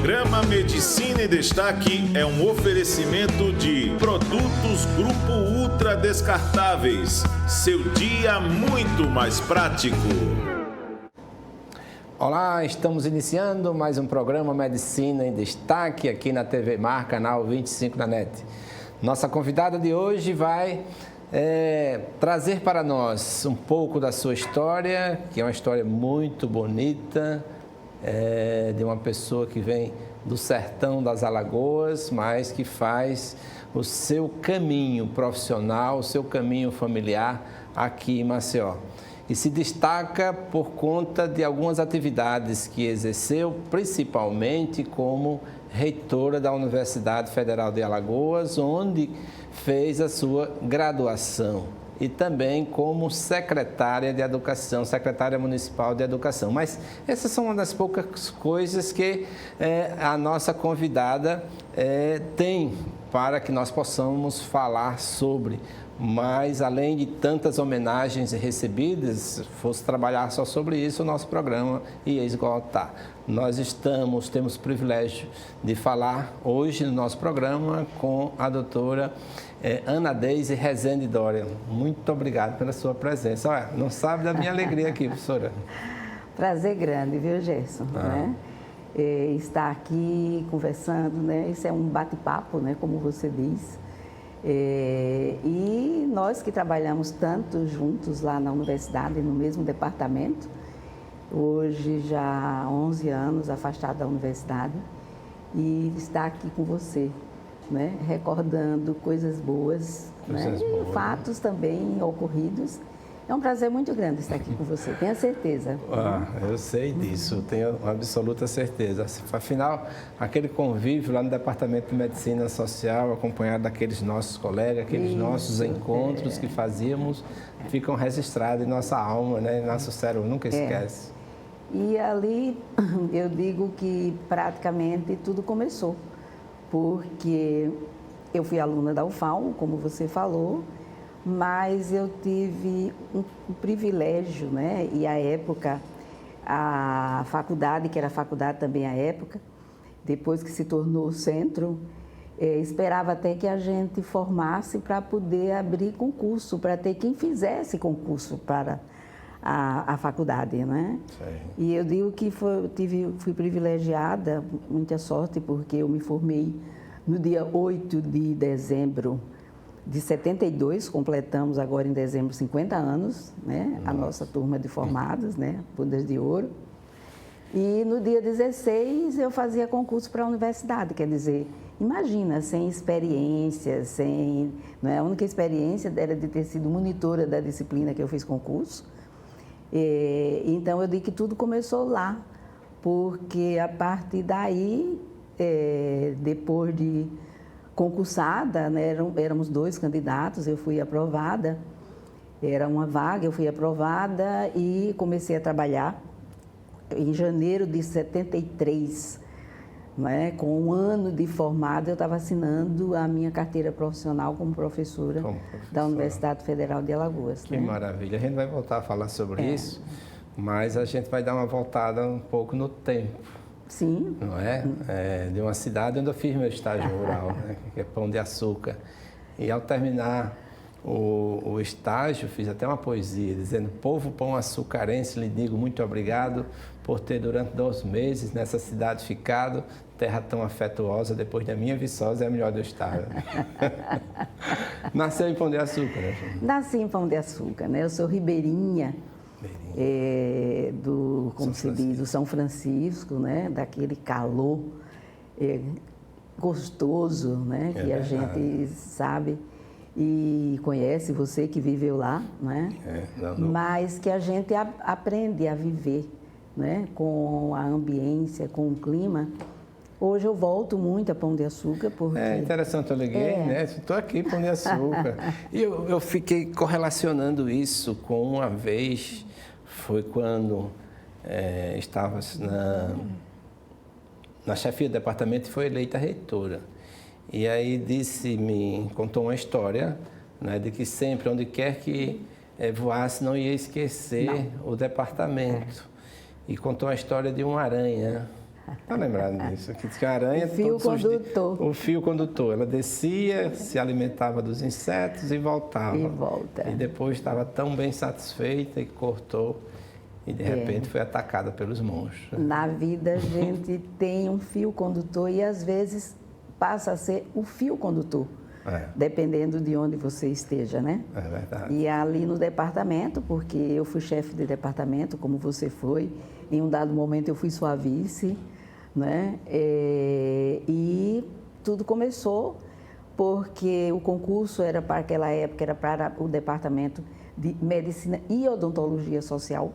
programa Medicina em Destaque é um oferecimento de Produtos Grupo Ultra Descartáveis. Seu dia muito mais prático. Olá, estamos iniciando mais um programa Medicina em Destaque aqui na TV Mar, canal 25 da NET. Nossa convidada de hoje vai trazer para nós um pouco da sua história, que é uma história muito bonita, de uma pessoa que vem do sertão das Alagoas, mas que faz o seu caminho profissional, o seu caminho familiar aqui em Maceió. E se destaca por conta de algumas atividades que exerceu, principalmente como reitora da Universidade Federal de Alagoas, onde fez a sua graduação, e também como secretária de Educação, secretária municipal de Educação. Mas essas são uma das poucas coisas que a nossa convidada tem para que nós possamos falar sobre. Mas, além de tantas homenagens recebidas, se fosse trabalhar só sobre isso, o nosso programa ia esgotar. Nós temos o privilégio de falar hoje no nosso programa com a doutora Ana Deise Rezende Doria. Muito obrigado pela sua presença. Olha, não sabe da minha alegria aqui, professora. Prazer grande, viu, Gerson? Né? Estar aqui conversando, né? Isso é um bate-papo, né? Como você diz. E nós que trabalhamos tanto juntos lá na universidade, no mesmo departamento, hoje já há 11 anos afastado da universidade, e estar aqui com você, né? Recordando coisas boas, né? E fatos também ocorridos. É um prazer muito grande estar aqui com você, tenha certeza. Eu sei disso, tenho absoluta certeza. Afinal, aquele convívio lá no Departamento de Medicina Social, acompanhado daqueles nossos colegas, aqueles nossos encontros que fazíamos, ficam registrados em nossa alma, né? Em nosso cérebro, nunca esquece. E ali eu digo que praticamente tudo começou, porque eu fui aluna da UFAL, como você falou, mas eu tive um privilégio, né? E à época, a faculdade, que era faculdade também à época, depois que se tornou centro, esperava até que a gente formasse para poder abrir concurso, para ter quem fizesse concurso para a faculdade, né? Sim. E eu digo que fui privilegiada, muita sorte, porque eu me formei no dia 8 de dezembro de 72, completamos agora em dezembro 50 anos, né? Nossa. A nossa turma de formados, né? Bodas de Ouro. E no dia 16 eu fazia concurso para a universidade, quer dizer, imagina, sem experiência, não é? A única experiência era de ter sido monitora da disciplina que eu fiz concurso. Então eu digo que tudo começou lá, porque a partir daí, depois de concursada, né, éramos 2 candidatos, eu fui aprovada, era uma vaga, eu fui aprovada e comecei a trabalhar em janeiro de 73, né, com 1 ano de formada, eu estava assinando a minha carteira profissional como professora da Universidade Federal de Alagoas. Que maravilha, a gente vai voltar a falar sobre isso, mas a gente vai dar uma voltada um pouco no tempo. Sim. Não é? De uma cidade onde eu fiz meu estágio rural, né? Que é Pão de Açúcar. E ao terminar o estágio, fiz até uma poesia, dizendo: povo pão açucarense, lhe digo muito obrigado por ter durante 2 meses nessa cidade ficado, terra tão afetuosa, depois da minha Viçosa é a melhor do estado. Nasceu em Pão de Açúcar, né? Nasci em Pão de Açúcar, né? Eu sou ribeirinha. Do São Francisco, né? Daquele calor gostoso, né? Que a gente sabe e conhece, você que viveu lá, né? Mas que a gente aprende a viver, né? Com a ambiência, com o clima. Hoje eu volto muito a Pão de Açúcar porque... É interessante, eu liguei, né? Estou aqui, Pão de Açúcar. E eu fiquei correlacionando isso com uma vez... Foi quando estava na chefia do departamento e foi eleita reitora. E aí contou uma história, né, de que sempre, onde quer que voasse, não ia esquecer o departamento. E contou a história de uma aranha Tá lembrado disso? Que a aranha... O fio condutor. O fio condutor. Ela descia, se alimentava dos insetos e voltava. E volta. E depois estava tão bem satisfeita e cortou. E de repente foi atacada pelos monstros. Na vida a gente tem um fio condutor e às vezes passa a ser o fio condutor. Dependendo de onde você esteja, né? É verdade. E ali no departamento, porque eu fui chefe de departamento, como você foi, em um dado momento eu fui sua vice, né? E tudo começou porque o concurso era para aquela época, era para o departamento de medicina e odontologia social,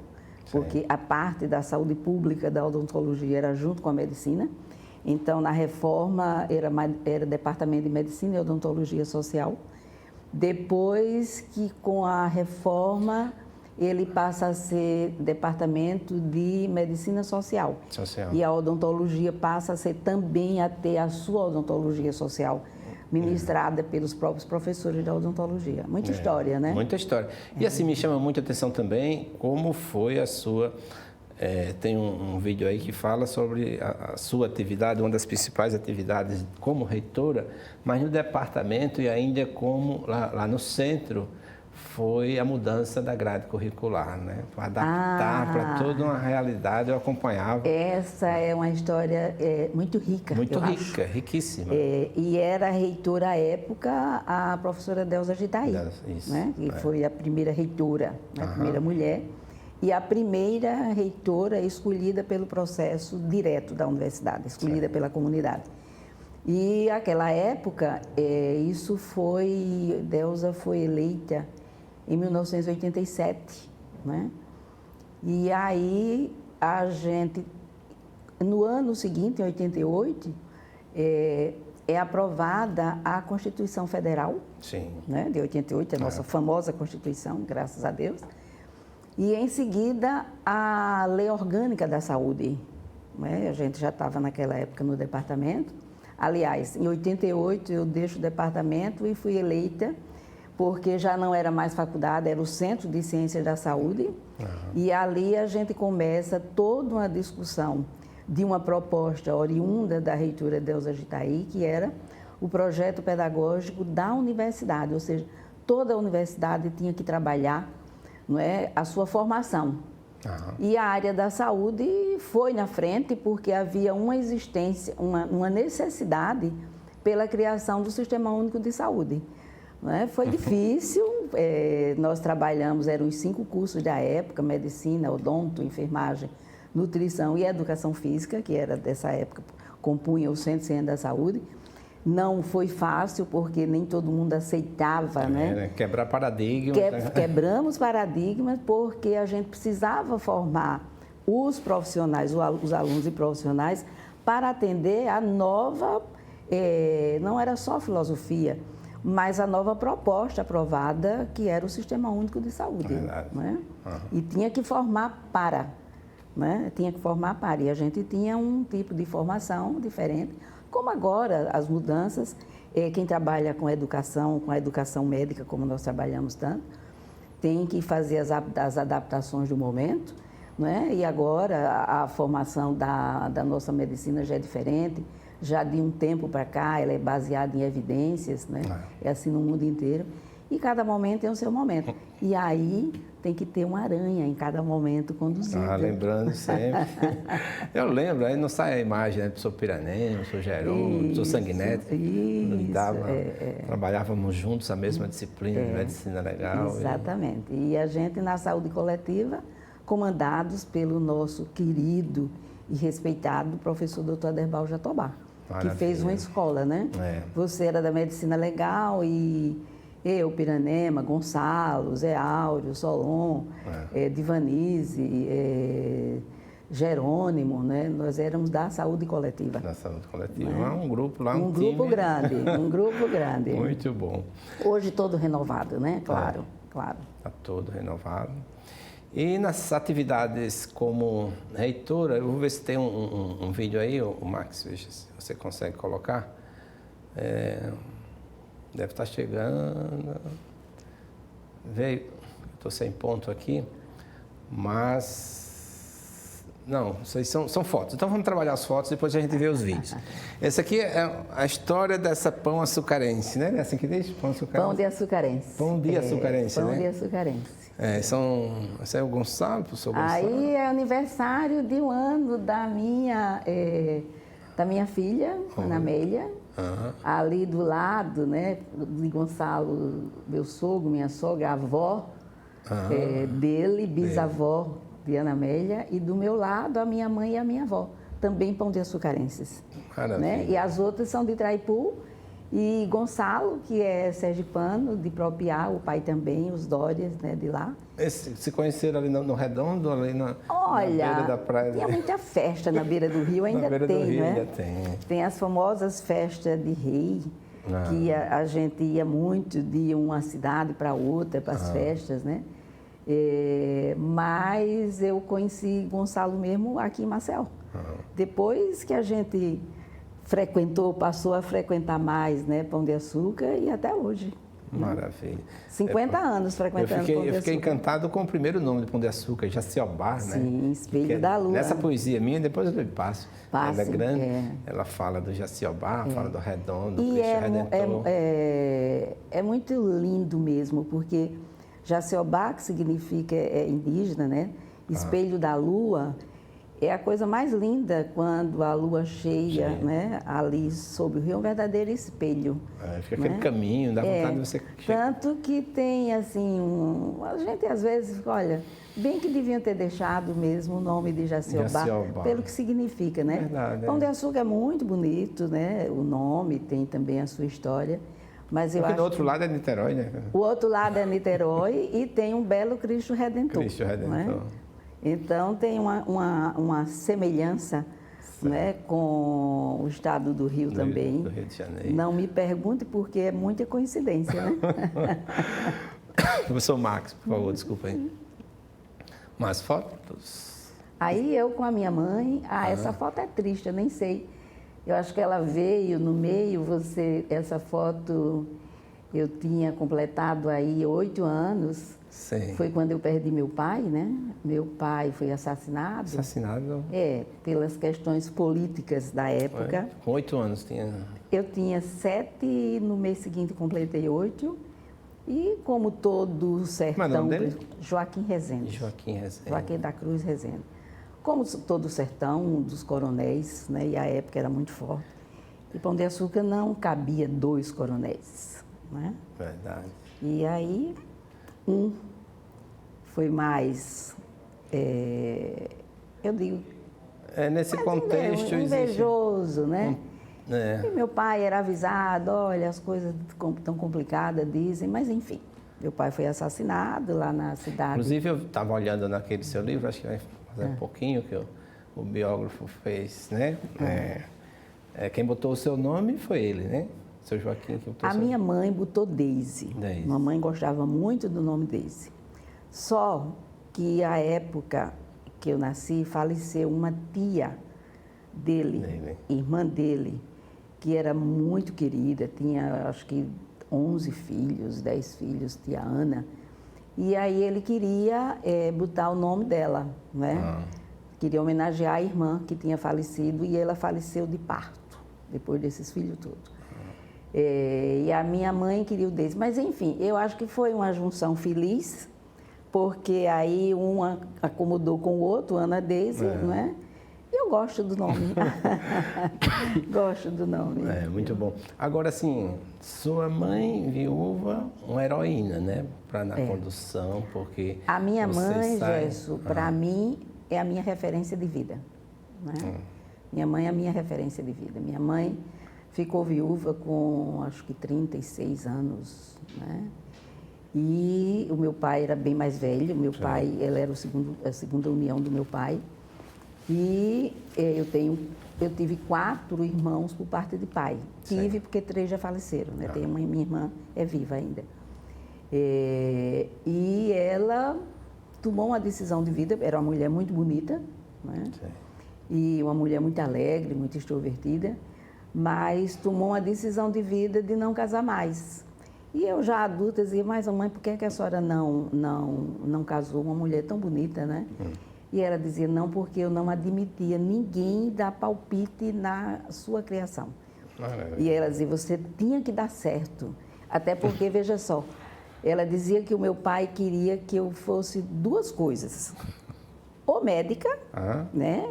porque a parte da saúde pública da odontologia era junto com a medicina. Então, na reforma, era Departamento de Medicina e Odontologia Social. Depois que, com a reforma, ele passa a ser Departamento de Medicina Social. E a odontologia passa a ser também a ter a sua odontologia social, ministrada pelos próprios professores da odontologia. Muita história, né? Muita história. E assim, me chama muita atenção também como foi a sua... tem um vídeo aí que fala sobre a sua atividade, uma das principais atividades como reitora, mas no departamento e ainda como lá no centro foi a mudança da grade curricular, né? Para adaptar para toda uma realidade, eu acompanhava. Essa é uma história muito rica. Muito rica, riquíssima. E era a reitora à época, a professora Delza Gitaí, né? Que foi a primeira reitora, a primeira mulher. E a primeira reitora escolhida pelo processo direto da universidade, escolhida pela comunidade. E naquela época, Delza foi eleita em 1987, né? E aí a gente, no ano seguinte, em 88, é aprovada a Constituição Federal, né? De 88, a nossa famosa Constituição, graças a Deus. E, em seguida, a Lei Orgânica da Saúde, né? A gente já estava naquela época no departamento. Aliás, em 88 eu deixo o departamento e fui eleita, porque já não era mais faculdade, era o Centro de Ciências da Saúde. E ali a gente começa toda uma discussão de uma proposta oriunda da reitora Delza Gitaí, que era o projeto pedagógico da universidade, ou seja, toda a universidade tinha que trabalhar, não é, a sua formação. E a área da saúde foi na frente porque havia uma uma necessidade pela criação do Sistema Único de Saúde. Não é? Foi difícil, nós trabalhamos, eram os 5 cursos da época, medicina, odonto, enfermagem, nutrição e educação física, que era dessa época, compunha o Centro de Ciência da Saúde. Não foi fácil, porque nem todo mundo aceitava, né? Quebrar paradigmas. Quebramos paradigmas, porque a gente precisava formar os profissionais, os alunos e profissionais, para atender a nova, não era só filosofia, mas a nova proposta aprovada, que era o Sistema Único de Saúde. Né? E tinha que formar para, né? Tinha que formar para. E a gente tinha um tipo de formação diferente. Como agora, as mudanças, quem trabalha com a educação médica, como nós trabalhamos tanto, tem que fazer as adaptações do momento, né? E agora a formação da nossa medicina já é diferente, já de um tempo para cá ela é baseada em evidências, né? É assim no mundo inteiro. E cada momento tem o seu momento. E aí tem que ter uma aranha em cada momento conduzida. Lembrando sempre. Eu lembro, aí não sai a imagem, né? Professor Piranema, professor Jerônimo, professor Sanguinetti. Trabalhávamos juntos a mesma disciplina de medicina legal. Exatamente. E a gente na saúde coletiva, comandados pelo nosso querido e respeitado professor Dr. Aderbal Jatobá, que fez uma escola, né? Você era da medicina legal e eu, Piranema, Gonçalo, Zé Áureo, Solon, Divanise, Jerônimo, né? Nós éramos da saúde coletiva. Da saúde coletiva. Né? Um grupo lá, um grupo grande, um grupo grande. Muito bom. Hoje todo renovado, né? Claro, claro. Está todo renovado. E nas atividades como reitora, eu vou ver se tem um vídeo aí, o Max, veja se você consegue colocar. Deve estar chegando. Veio, estou sem ponto aqui, mas Não, isso aí são fotos. Então vamos trabalhar as fotos, depois a gente vê os vídeos. Essa aqui é a história dessa pão açucarense, né? É assim que diz? Pão açucarense? Pão de açucarense. Pão de açucarense, pão né? de açucarense. Esse é o Gonçalo, professor Gonçalo. Aí é aniversário de 1 ano da minha filha, Ana Amélia. Ali do lado, né, de Gonçalo, meu sogro, minha sogra, a avó dele, bisavó de Ana Amélia, e do meu lado a minha mãe e a minha avó, também pão de açucarenses. Né? E as outras são de Traipu, e Gonçalo, que é sergipano, de Propiá, o pai também, os Dórias, né, de lá. Se conheceram ali no Redondo, ali na beira da praia? Tinha muita festa na beira do rio, ainda beira tem, do rio, né? ainda tem. Tem as famosas festas de rei, que a gente ia muito de uma cidade para outra, para as festas, né? Mas eu conheci Gonçalo mesmo aqui em Maceió. Depois que a gente passou a frequentar mais, né, Pão de Açúcar, e até hoje. Maravilha. 50 anos frequentando Pão de Açúcar. Eu fiquei encantado com o primeiro nome de Pão de Açúcar, Jaciobá, né? Sim, Espelho da Lua. Nessa poesia minha, depois eu lhe passo. Ela é grande, é. ela fala do Jaciobá, fala do Redondo, do E Cristo Redentor. é muito lindo mesmo, porque Jaciobá, que significa indígena, né? Espelho da Lua, é a coisa mais linda quando a lua cheia, né? Ali sobre o rio, é um verdadeiro espelho. Fica aquele caminho, dá vontade de você... Tanto que tem, assim, a gente às vezes, olha, bem que deviam ter deixado mesmo o nome de Jaciobá, pelo que significa, né? Verdade, Pão de Açúcar é muito bonito, né? O nome tem também a sua história. Mas eu Porque acho do outro lado é Niterói, né? O outro lado é Niterói e tem um belo Cristo Redentor. Cristo Redentor. Né? Então tem uma semelhança, né, com o estado do Rio também. Do Rio de Janeiro. Não me pergunte porque é muita coincidência, né? Professor Max, por favor, desculpa aí. Mais fotos? Aí eu com a minha mãe, essa foto é triste, eu nem sei. Eu acho que ela veio no meio, essa foto, eu tinha completado aí 8 anos. Sim. Foi quando eu perdi meu pai, né? Meu pai foi assassinado. Assassinado? Pelas questões políticas da época. Com 8 anos tinha... Eu tinha 7 e no mês seguinte completei 8. E como todo sertão... Mas o nome dele? Joaquim Rezende. Joaquim Rezende. Joaquim da Cruz Rezende. Como todo sertão, dos coronéis, né? E a época era muito forte. E Pão de Açúcar não cabia 2 coronéis, né? Verdade. E aí... foi mais, eu digo... nesse contexto invejoso, existe... né? E meu pai era avisado, olha, as coisas tão complicadas, dizem, mas enfim. Meu pai foi assassinado lá na cidade. Inclusive, eu estava olhando naquele seu livro, acho que vai fazer um pouquinho que o biógrafo fez, né? Quem botou o seu nome foi ele, né? Seu Joaquim, que botou minha mãe botou Deise. Mamãe gostava muito do nome Deise. Só que a época que eu nasci, faleceu uma tia dele, irmã dele, que era muito querida, tinha acho que 11 filhos, 10 filhos, tia Ana. E aí ele queria botar o nome dela, né? Queria homenagear a irmã que tinha falecido e ela faleceu de parto, depois desses filhos todos. E a minha mãe queria o Deise. Mas, enfim, eu acho que foi uma junção feliz, porque aí um acomodou com o outro, Ana Deise, não é? E eu gosto do nome. Gosto do nome. Muito bom. Agora, assim, sua mãe, viúva, uma heroína, né? Na condução, porque... A minha mãe, Gesso, para mim, é a minha referência de vida. Né? Minha mãe é a minha referência de vida. Minha mãe... ficou viúva com, acho que 36 anos, né? E o meu pai era bem mais velho. Meu pai, ela era a segunda união do meu pai. E eu tive 4 irmãos por parte de pai. Tive porque 3 já faleceram, né? Tem minha irmã é viva ainda. E ela tomou uma decisão de vida. Era uma mulher muito bonita, né? E uma mulher muito alegre, muito extrovertida. Mas tomou uma decisão de vida de não casar mais. E eu já adulta dizia, mas mãe, por que a senhora não casou? Uma mulher tão bonita, né? E ela dizia, não, porque eu não admitia ninguém dar palpite na sua criação. E ela dizia, você tinha que dar certo. Até porque, veja só, ela dizia que o meu pai queria que eu fosse duas coisas. Ou médica, né,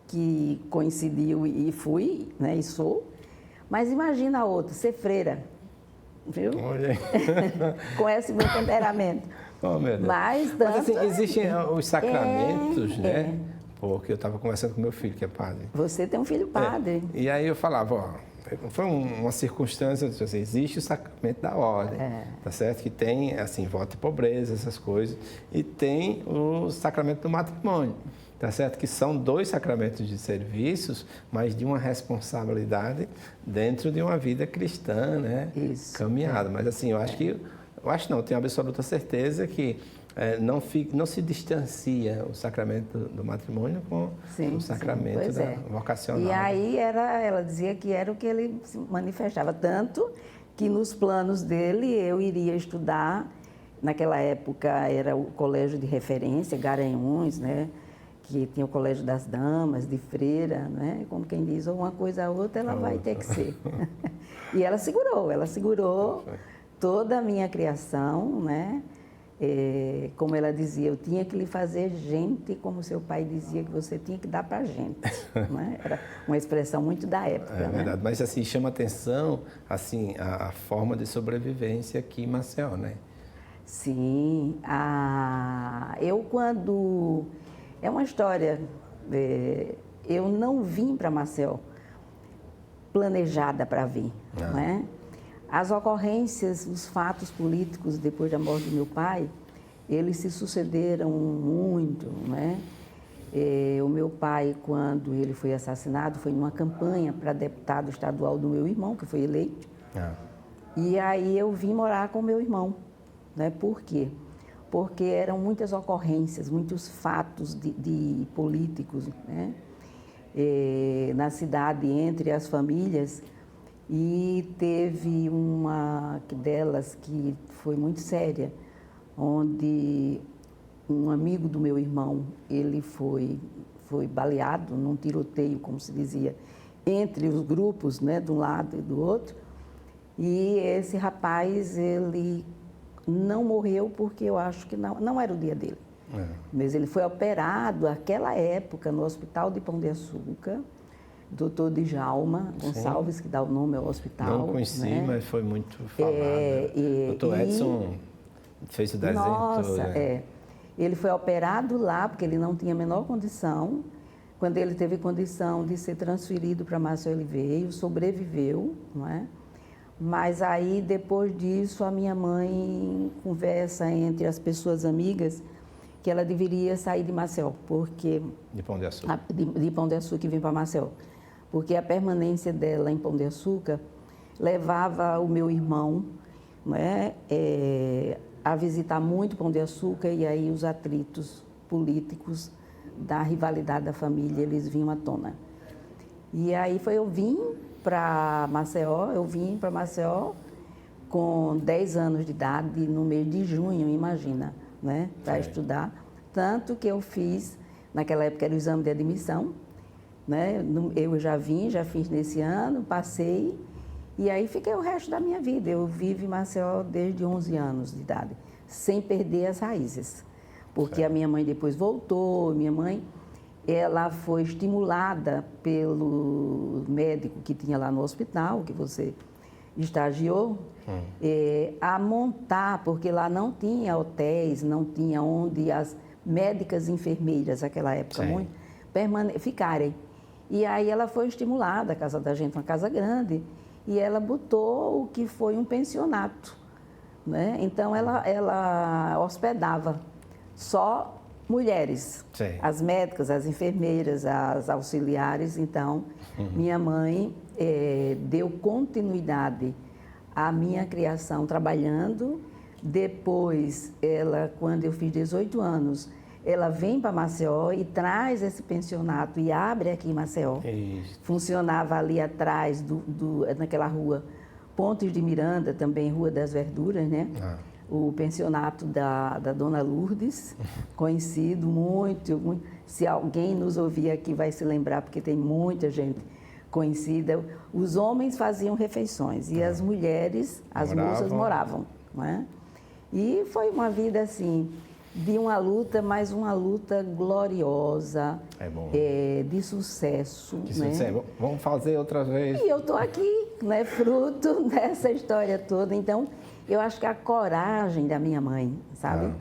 que coincidiu e fui, né, e sou. Mas imagina a outra, ser freira, viu? Com esse meu temperamento. Oh, meu Deus. Mas assim, existem os sacramentos, né? Porque eu estava conversando com meu filho, que é padre. Você tem um filho padre. E aí eu falava, ó, foi uma circunstância, assim, existe o sacramento da ordem, tá certo? Que tem, assim, voto e pobreza, essas coisas. E tem o sacramento do matrimônio, tá certo? Que são 2 sacramentos de serviços, mas de uma responsabilidade dentro de uma vida cristã, né? Isso. Caminhada. Mas assim, eu acho não, tenho absoluta certeza que não se distancia o sacramento do matrimônio com o sacramento vocacional. E aí ela dizia que era o que ele se manifestava, tanto que nos planos dele eu iria estudar, naquela época era o colégio de referência, Garanhuns, né? Que tinha o colégio das damas, de freira, né? Como quem diz, ou uma coisa ou outra, ela vai ter que ser. E ela segurou toda a minha criação, né? Como ela dizia, eu tinha que lhe fazer gente, como seu pai dizia que você tinha que dar para gente. Né? Era uma expressão muito da época. É verdade, mas assim, chama atenção assim, a forma de sobrevivência aqui em Maceió, né? Sim, eu quando... É uma história, eu não vim para Maceió planejada para vir, não é? As ocorrências, os fatos políticos depois da morte do meu pai, eles se sucederam muito, né? O meu pai, quando ele foi assassinado, foi numa campanha para deputado estadual do meu irmão, que foi eleito. E aí eu vim morar com o meu irmão, né? Por quê? Porque eram muitas ocorrências, muitos fatos de políticos, né? Na cidade, entre as famílias. E teve uma delas que foi muito séria, onde um amigo do meu irmão, ele foi baleado num tiroteio, como se dizia, entre os grupos, né, de um lado e do outro. E esse rapaz, ele não morreu porque eu acho que não era o dia dele. Mas ele foi operado naquela época no Hospital de Pão de Açúcar, Dr. Djalma Gonçalves, que dá o nome ao hospital. Não conheci, né? Mas foi muito falado. Dr. Edson fez o desenho. Nossa, Ele foi operado lá, porque ele não tinha a menor condição. Quando ele teve condição de ser transferido para Maceió, ele veio, sobreviveu, não é? Mas aí, depois disso, a minha mãe conversa entre as pessoas amigas que ela deveria sair de Maceió, porque... De Pão de Açúcar. De Pão de Açúcar e vir para Maceió. Porque a permanência dela em Pão de Açúcar levava o meu irmão, né, a visitar muito Pão de Açúcar, e aí os atritos políticos da rivalidade da família, eles vinham à tona. E aí eu vim para Maceió com 10 anos de idade, no mês de junho, imagina, né, para estudar. Tanto que eu fiz, naquela época era o exame de admissão, né, eu já fiz nesse ano, passei, e aí fiquei o resto da minha vida. Eu vivo em Maceió desde 11 anos de idade, sem perder as raízes. Porque a minha mãe depois voltou, minha mãe, ela foi estimulada pelo médico que tinha lá no hospital, que você estagiou, a montar, porque lá não tinha hotéis, não tinha onde as médicas enfermeiras, naquela época, muito, ficarem. E aí ela foi estimulada, a casa da gente, uma casa grande, e ela botou o que foi um pensionato, né? Então ela hospedava só mulheres, as médicas, as enfermeiras, as auxiliares. Então, minha mãe deu continuidade à minha criação trabalhando. Depois, quando eu fiz 18 anos, ela vem para Maceió e traz esse pensionato e abre aqui em Maceió. Funcionava ali atrás, naquela rua Pontes de Miranda, também Rua das Verduras, né? O pensionato da Dona Lourdes, conhecido muito. se alguém nos ouvir aqui vai se lembrar, porque tem muita gente conhecida, os homens faziam refeições e as mulheres, as moças moravam, não é? E foi uma vida assim, de uma luta, mas uma luta gloriosa, de sucesso. Né? Vamos fazer outra vez. E eu estou aqui, né, fruto dessa história toda. Então, eu acho que a coragem da minha mãe, sabe?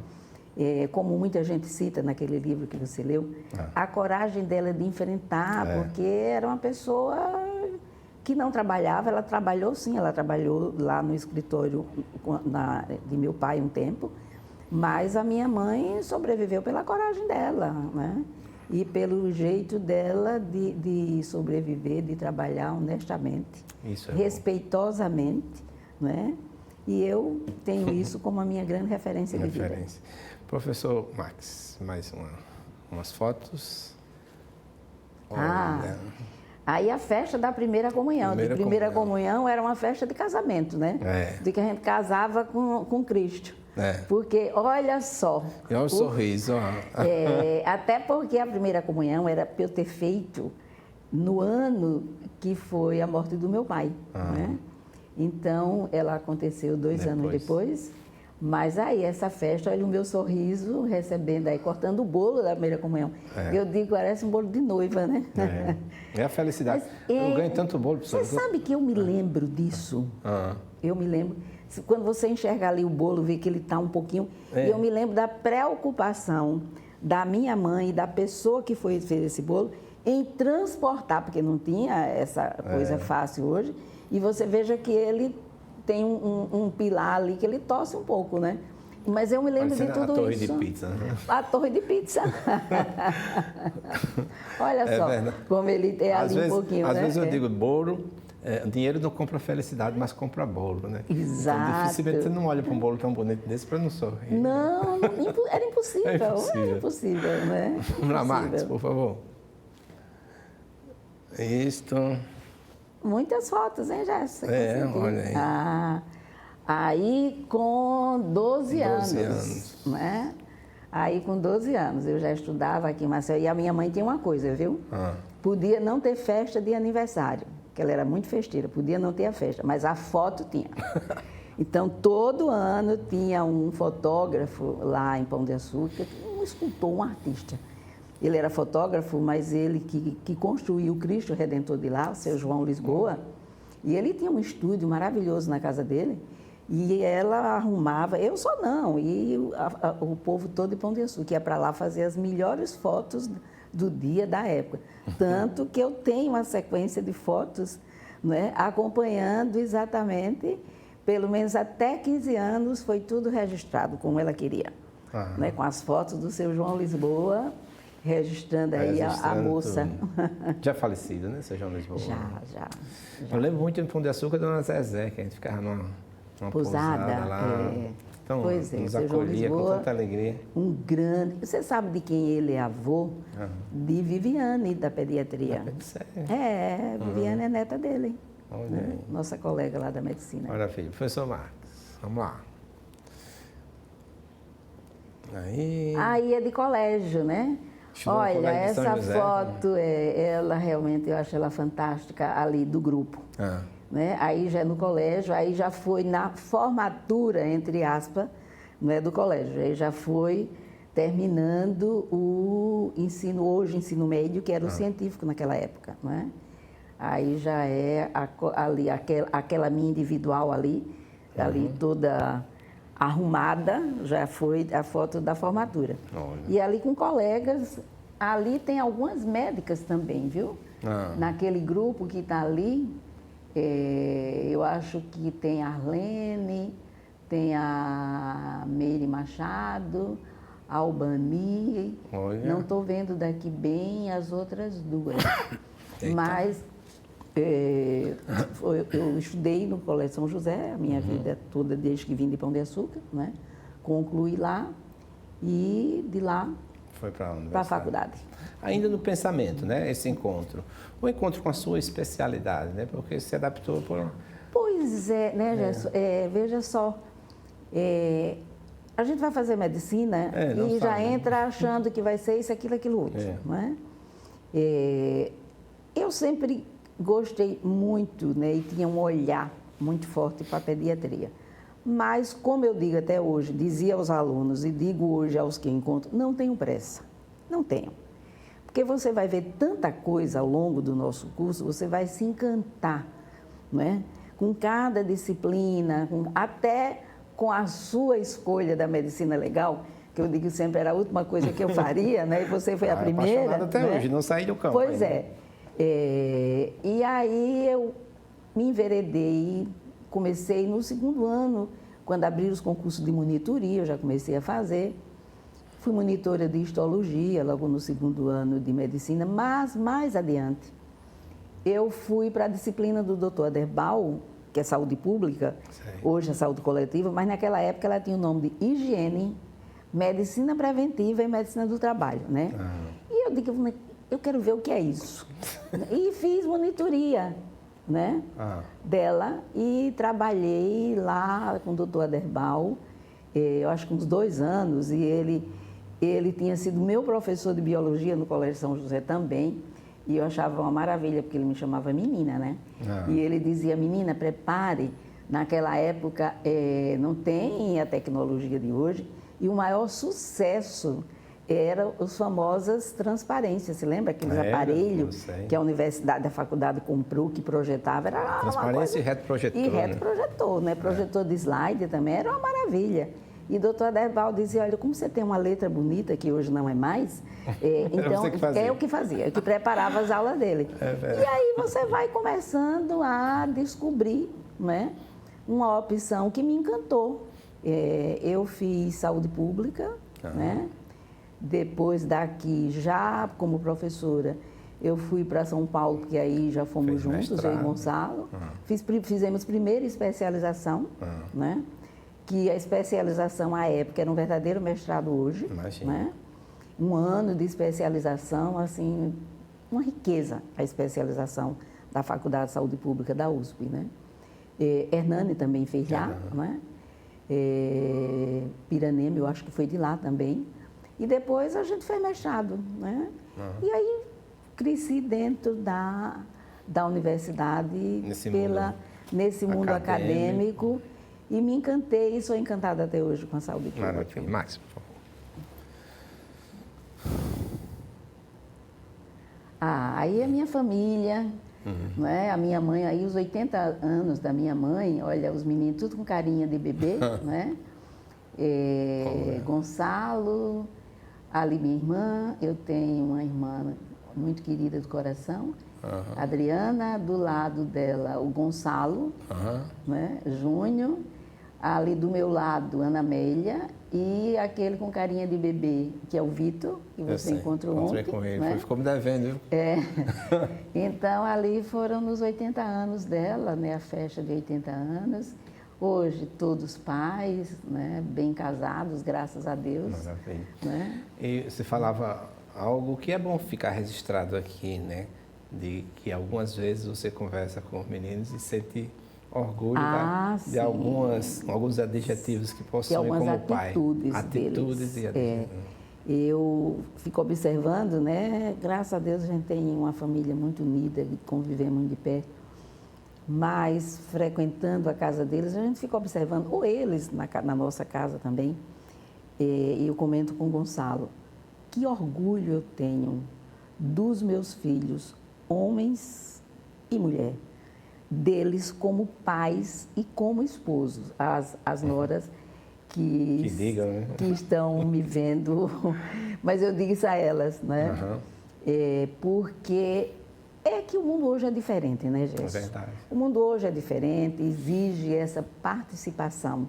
Como muita gente cita naquele livro que você leu, a coragem dela de enfrentar, porque era uma pessoa que não trabalhava, ela trabalhou sim, ela trabalhou lá no escritório de meu pai um tempo, mas a minha mãe sobreviveu pela coragem dela, né? E pelo jeito dela de sobreviver, de trabalhar honestamente, respeitosamente, né? E eu tenho isso como a minha grande referência de vida. Professor Max, mais umas fotos. Aí a festa da primeira comunhão. Primeira comunhão era uma festa de casamento, né? De que a gente casava com Cristo. Porque, olha só... Olha o sorriso. Até porque a primeira comunhão era para eu ter feito no ano que foi a morte do meu pai. Né? Então, ela aconteceu 2 anos depois. Mas aí, essa festa, olha o meu sorriso, recebendo aí, cortando o bolo da primeira comunhão. Eu digo, parece um bolo de noiva, né? É a felicidade. Eu ganho tanto bolo. Você sabe que eu me lembro disso? Eu me lembro. Quando você enxerga ali o bolo, vê que ele está um pouquinho... E eu me lembro da preocupação da minha mãe e da pessoa que fez esse bolo em transportar, porque não tinha essa coisa fácil hoje. E você veja que ele tem um pilar ali que ele torce um pouco, né? Mas eu me lembro de tudo isso. A torre de pizza. A torre de pizza. Olha só como ele é ali um pouquinho, né? Às vezes eu digo, bolo, dinheiro não compra felicidade, mas compra bolo, né? Exato. Então, dificilmente você não olha para um bolo tão bonito desse para não sorrir. Não, era impossível. Era impossível, né? Vamos lá, Marcos, por favor. Isto... Muitas fotos, hein, Jéssica? Olha aí. Aí com 12 anos. Né? Aí com 12 anos, eu já estudava aqui em Maceió. E a minha mãe tinha uma coisa, viu? Podia não ter festa de aniversário, que ela era muito festeira. Podia não ter a festa, mas a foto tinha. Então, todo ano tinha um fotógrafo lá em Pão de Açúcar, um escultor, um artista. Ele era fotógrafo, mas ele que construiu o Cristo Redentor de lá, o seu João Lisboa, e ele tinha um estúdio maravilhoso na casa dele, e ela arrumava, eu só não, e o povo todo de Pão de Açúcar ia para lá fazer as melhores fotos do dia da época. Tanto que eu tenho uma sequência de fotos, né, acompanhando exatamente, pelo menos até 15 anos, foi tudo registrado como ela queria. Né, com as fotos do seu João Lisboa, registrando aí a moça. Já falecido, né, seu João Lisboa? Já. Eu lembro muito de Pão de Açúcar da Dona Zezé, que a gente ficava numa pousada lá. Então, nos acolhia com tanta alegria. Um grande... Você sabe de quem ele é avô? De Viviane, da pediatria. Viviane é neta dele. Né? Nossa colega lá da medicina. Maravilha. Professor Marcos, vamos lá. Aí é de colégio, né? Olha, essa foto, ela realmente, eu acho ela fantástica, ali do grupo. Né? Aí já é no colégio, aí já foi na formatura, entre aspas, né, do colégio. Aí já foi terminando o ensino médio, que era o científico naquela época. Né? Aí já é ali, aquela minha individual ali toda... arrumada, já foi a foto da formatura. E ali com colegas, ali tem algumas médicas também, viu? Naquele grupo que está ali, eu acho que tem a Arlene, tem a Meire Machado, a Albani, não estou vendo daqui bem as outras duas, mas... eu estudei no Colégio São José, a minha vida toda, desde que vim de Pão de Açúcar, né? Concluí lá e de lá foi para a faculdade. Ainda no pensamento, né? Esse encontro. O encontro com a sua especialidade, né? Porque se adaptou por... Pois é, né, Gerson? Veja só, a gente vai fazer medicina e já entra achando que vai ser isso, aquilo, outro, não é? Eu sempre gostei muito, né, e tinha um olhar muito forte para a pediatria. Mas, como eu digo até hoje, dizia aos alunos e digo hoje aos que encontro, não tenho pressa, não tenho. Porque você vai ver tanta coisa ao longo do nosso curso, você vai se encantar, não é? Com cada disciplina, até com a sua escolha da medicina legal, que eu digo sempre era a última coisa que eu faria, né? E você foi a primeira. Até né? hoje, não saí do campo. Pois ainda. E aí eu me enveredei, comecei no segundo ano, quando abriram os concursos de monitoria, eu já comecei a fazer. Fui monitora de histologia, logo no segundo ano de medicina, mas mais adiante, eu fui para a disciplina do Dr. Aderbal, que é saúde pública, hoje é saúde coletiva, mas naquela época ela tinha o nome de higiene, medicina preventiva e medicina do trabalho, né? E eu digo, eu quero ver o que é isso. E fiz monitoria, né? Dela e trabalhei lá com o Dr. Aderbal, eu acho que uns 2 anos, e ele tinha sido meu professor de biologia no Colégio São José também. E eu achava uma maravilha, porque ele me chamava menina, né? E ele dizia, menina, prepare. Naquela época, não tem a tecnologia de hoje. E o maior sucesso eram as famosas transparências. Você lembra aqueles aparelhos que a universidade, a faculdade comprou, que projetava? Era transparência e retroprojetor. E retroprojetor, né? Projetor de slide também, era uma maravilha. E o doutor Aderbal dizia, olha, como você tem uma letra bonita, que hoje não é mais, então é o que fazia, é o que preparava as aulas dele. E aí você vai começando a descobrir, né, uma opção que me encantou. Eu fiz saúde pública, né? Depois daqui, já como professora, eu fui para São Paulo, porque aí já fomos juntos, eu e Gonçalo. Fizemos primeira especialização, né? Que a especialização à época era um verdadeiro mestrado hoje, né? 1 ano de especialização, assim, uma riqueza a especialização da Faculdade de Saúde Pública da USP, né? Hernani também fez lá, né? Piranema, eu acho que foi de lá também. E depois a gente fez mestrado, né? E aí cresci dentro da universidade, nesse mundo acadêmico. E me encantei e sou encantada até hoje com a saúde pública. Maravilha. Max, por favor. Aí a minha família, não é? A minha mãe, aí os 80 anos da minha mãe, olha, os meninos tudo com carinha de bebê, né? Gonçalo, ali minha irmã, eu tenho uma irmã muito querida do coração, Adriana, do lado dela o Gonçalo, né? Júnior. Ali do meu lado, Ana Amélia, e aquele com carinha de bebê, que é o Vitor, que você encontrou ontem. Encontrei com ele, né? Ficou me devendo, viu? Então, ali foram nos 80 anos dela, né? A festa de 80 anos. Hoje, todos pais, né? Bem casados, graças a Deus. Maravilha. Né? E você falava algo que é bom ficar registrado aqui, né? De que algumas vezes você conversa com os meninos e sente orgulho de alguns adjetivos que possuem como pai. Atitudes e adjetivos. Eu fico observando, né? Graças a Deus a gente tem uma família muito unida e convivemos de perto. Mas frequentando a casa deles, a gente fica observando, ou eles na nossa casa também. E eu comento com o Gonçalo, que orgulho eu tenho dos meus filhos, homens e mulher, deles como pais e como esposos, as noras que estão me vendo, mas eu digo isso a elas, né? Porque é que o mundo hoje é diferente, né, Gerson? É verdade. O mundo hoje é diferente, exige essa participação,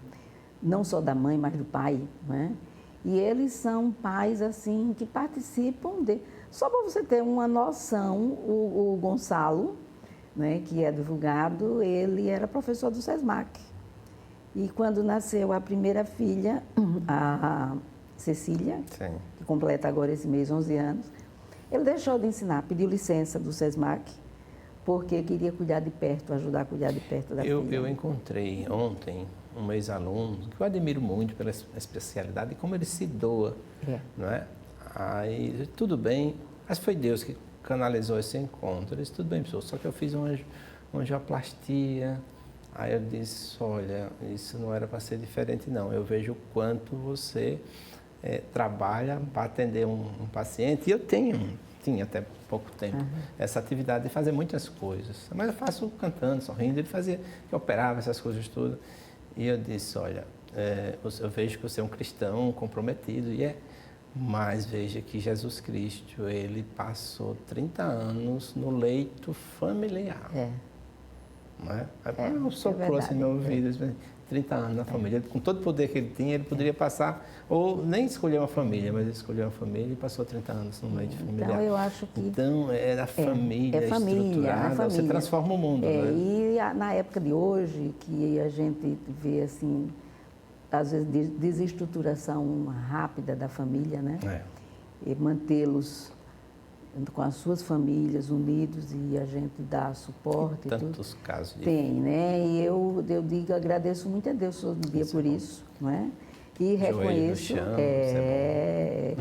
não só da mãe, mas do pai, né? E eles são pais, assim, que participam de... Só para você ter uma noção, o Gonçalo, né, que é advogado, ele era professor do SESMAC. E quando nasceu a primeira filha, a Cecília, que completa agora esse mês 11 anos, ele deixou de ensinar, pediu licença do SESMAC porque queria cuidar de perto, ajudar a cuidar de perto da filha. Eu encontrei ontem um ex-aluno que eu admiro muito pela especialidade e como ele se doa, não é? Aí, tudo bem, mas foi Deus que canalizou esse encontro. Ele disse, tudo bem, pessoal, só que eu fiz uma angioplastia. Aí eu disse, olha, isso não era para ser diferente, não. Eu vejo o quanto você trabalha para atender um paciente. E eu tinha até pouco tempo essa atividade de fazer muitas coisas. Mas eu faço cantando, sorrindo. Ele fazia, eu operava essas coisas todas. E eu disse, olha, eu vejo que você é um cristão comprometido, mas veja que Jesus Cristo, ele passou 30 anos no leito familiar. Não é? Eu soprou assim no meu ouvido, 30 anos na família. Com todo o poder que ele tinha, ele poderia passar, ou nem escolher uma família, mas ele escolheu uma família e passou 30 anos no leito familiar. Então, eu acho que... Então, é a família estruturada, você transforma o mundo. Né? E na época de hoje, que a gente vê, assim, às vezes, desestruturação rápida da família, né? E mantê-los com as suas famílias unidos e a gente dá suporte. Tantos casos. Tem, né? E eu digo, agradeço muito a Deus todo dia por isso, não é? E reconheço,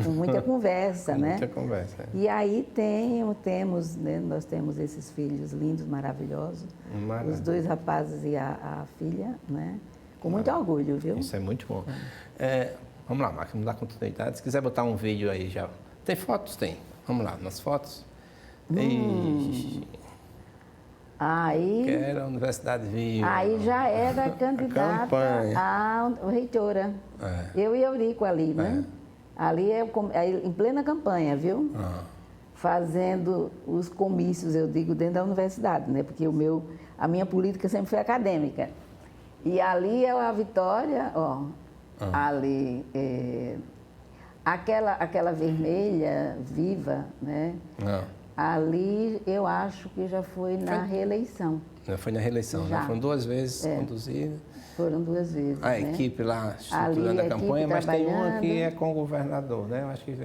com muita conversa, né? Muita conversa. E aí temos, né? Nós temos esses filhos lindos, maravilhosos, os 2 rapazes e a filha, né? Com muito orgulho, viu? Isso é muito bom. Vamos lá, Marcos, vamos dar continuidade. Se quiser botar um vídeo aí já. Tem fotos? Tem. Vamos lá, nas fotos. Aí... Que era a Universidade Viva. Aí já era candidata a reitora. Eu e Eurico ali, né? Ali em plena campanha, viu? Fazendo os comícios, eu digo, dentro da universidade, né? Porque a minha política sempre foi acadêmica. E ali é a Vitória, ali... Aquela vermelha viva, né? Ali eu acho que já foi na reeleição. Foi na reeleição, né? Foram 2 vezes conduzidas. Foram 2 vezes. A equipe lá estruturando a campanha, mas tem uma que é com o governador, né? Eu acho que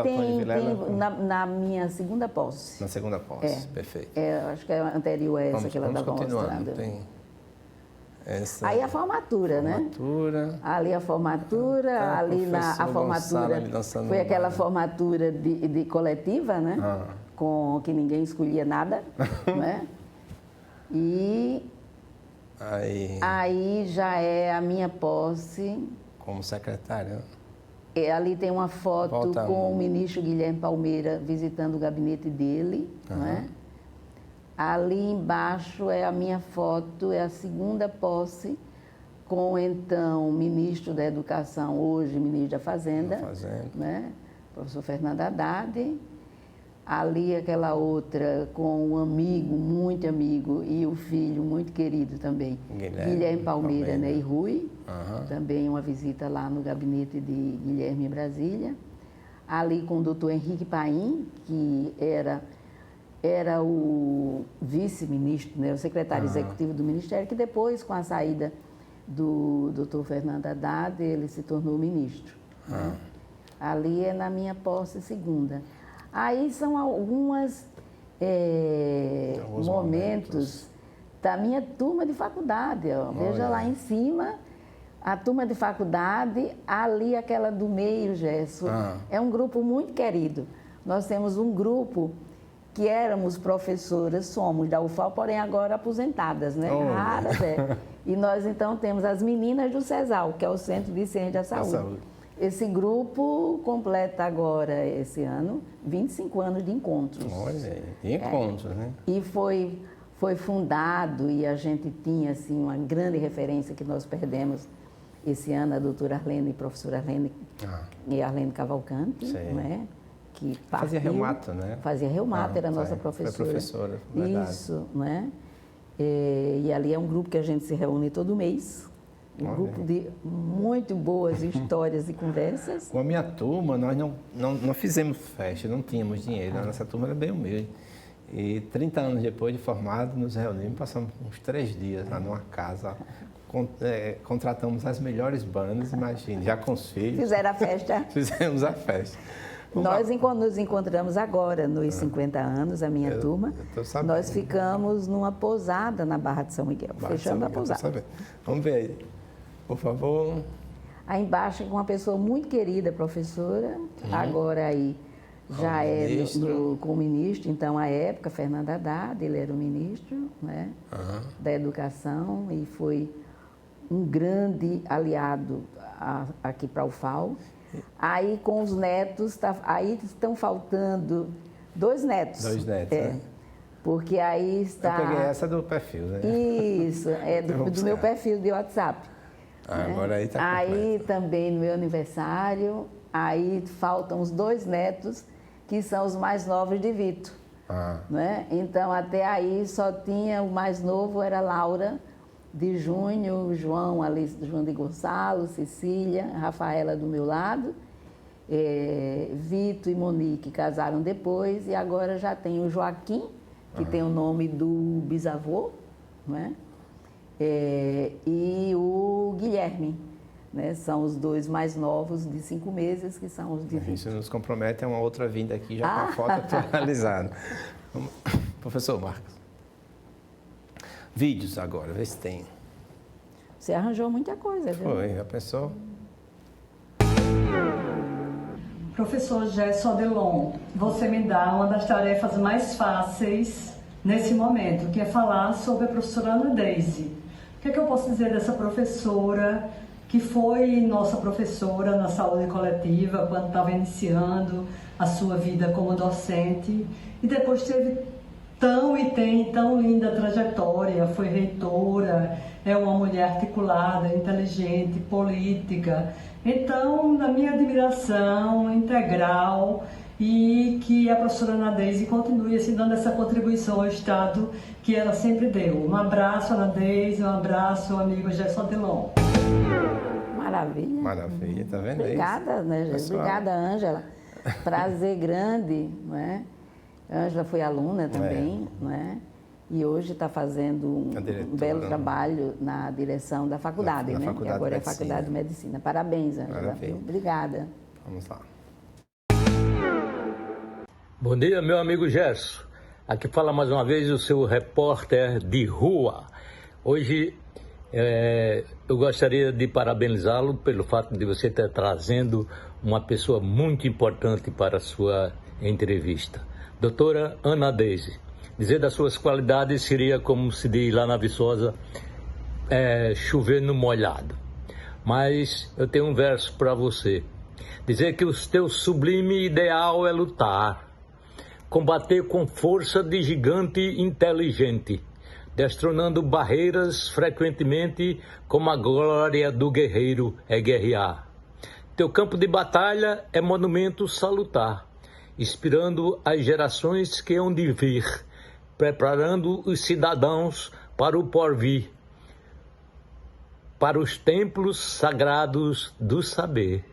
tem na minha segunda posse. Na segunda posse, perfeito. Acho que é anterior a essa que ela estava mostrando. Aí a formatura, né? Ali a formatura, ali a formatura foi aquela formatura de coletiva, né? Com que ninguém escolhia nada, né? E aí já é a minha posse. Como secretária. Ali tem uma foto com o ministro Guilherme Palmeira visitando o gabinete dele, não é? Ali embaixo é a minha foto, é a segunda posse com, então, o ministro da Educação, hoje ministro da Fazenda, né? Professor Fernando Haddad. Ali aquela outra com um amigo, muito amigo, e o filho muito querido também, Guilherme Palmeira, né? E Rui, também uma visita lá no gabinete de Guilherme em Brasília. Ali com o doutor Henrique Paim, que era o vice-ministro, né, o secretário executivo do Ministério, que depois, com a saída do doutor Fernando Haddad, ele se tornou ministro. Né? Ali é na minha posse segunda. Aí são alguns momentos da minha turma de faculdade. Veja lá em cima, a turma de faculdade, ali aquela do meio, Gerson. É um grupo muito querido. Nós temos um grupo que éramos professoras, somos da UFAL, porém agora aposentadas, né? Raras, E nós, então, temos as meninas do CESAL, que é o Centro de Ciência da Saúde. Esse grupo completa agora, esse ano, 25 anos de encontros. Olha, de encontros, né? E foi fundado, e a gente tinha, assim, uma grande referência que nós perdemos esse ano, a doutora Arlene, a professora Arlene, e Arlene Cavalcante, não é? Que partiu, fazia reumato, né? Fazia reumato, era a nossa professora. Foi professora, verdade. Isso, né? E ali é um grupo que a gente se reúne todo mês. Um grupo de muito boas histórias e conversas. Com a minha turma, nós não fizemos festa, não tínhamos dinheiro. A nossa turma era bem humilde. E 30 anos depois de formado, nos reunimos, passamos uns 3 dias lá numa casa. Contratamos as melhores bandas, imagine, já com os filhos. Fizeram a festa. Fizemos a festa. Nós nos encontramos agora, nos 50 anos, a minha turma. Nós ficamos numa pousada na Barra de São Miguel, fechando a pousada. Vamos ver aí, por favor. Aí embaixo, uma pessoa muito querida, professora, agora aí já com o ministro, então, à época, Fernando Haddad, ele era o ministro, né, da Educação e foi um grande aliado aqui para a UFAL. Aí, com os netos, aí estão faltando 2 netos. 2 netos, né? Porque aí está... Eu peguei essa do perfil, né? Isso, do meu perfil de WhatsApp. Agora aí está completo. Aí também no meu aniversário, aí faltam os 2 netos, que são os mais novos de Vitor. Né? Então, até aí só tinha, o mais novo era Laura de Junho, João de Gonçalo, Cecília, Rafaela do meu lado, Vitor e Monique casaram depois, e agora já tem o Joaquim, que tem o nome do bisavô, né? E o Guilherme, né? São os 2 mais novos de 5 meses, que são os de Vitor. Isso nos compromete a uma outra vinda aqui, já com a foto atualizada. Professor Marcos. Vídeos agora, vê se tem. Você arranjou muita coisa, viu? Foi, já pensou? Professor Gerson Adelon, você me dá uma das tarefas mais fáceis nesse momento, que é falar sobre a professora Ana Deise. O que é que eu posso dizer dessa professora, que foi nossa professora na saúde coletiva, quando estava iniciando a sua vida como docente, e depois teve tem tão linda trajetória, foi reitora, é uma mulher articulada, inteligente, política. Então, na minha admiração integral, e que a professora Ana Deise continue assim, dando essa contribuição ao Estado que ela sempre deu. Um abraço, Ana Deise, um abraço, amigo Gerson Adelon. Maravilha. Maravilha, tá vendo? Obrigada, né, gente? Obrigada, Ângela. Prazer grande, não é? Ângela foi aluna também, não é? E hoje está fazendo um belo trabalho na direção da faculdade, né? Que agora é a Faculdade de Medicina. Parabéns, Ângela. Obrigada. Vamos lá. Bom dia, meu amigo Gerson. Aqui fala mais uma vez o seu repórter de rua. Hoje eu gostaria de parabenizá-lo pelo fato de você estar trazendo uma pessoa muito importante para a sua entrevista. Doutora Ana Deise. Dizer das suas qualidades seria, como se diz lá na Viçosa, chover no molhado. Mas eu tenho um verso para você. Dizer que o teu sublime ideal é lutar, combater com força de gigante inteligente, destronando barreiras frequentemente, como a glória do guerreiro é guerrear. Teu campo de batalha é monumento salutar, inspirando as gerações que hão de vir, preparando os cidadãos para o porvir, para os templos sagrados do saber,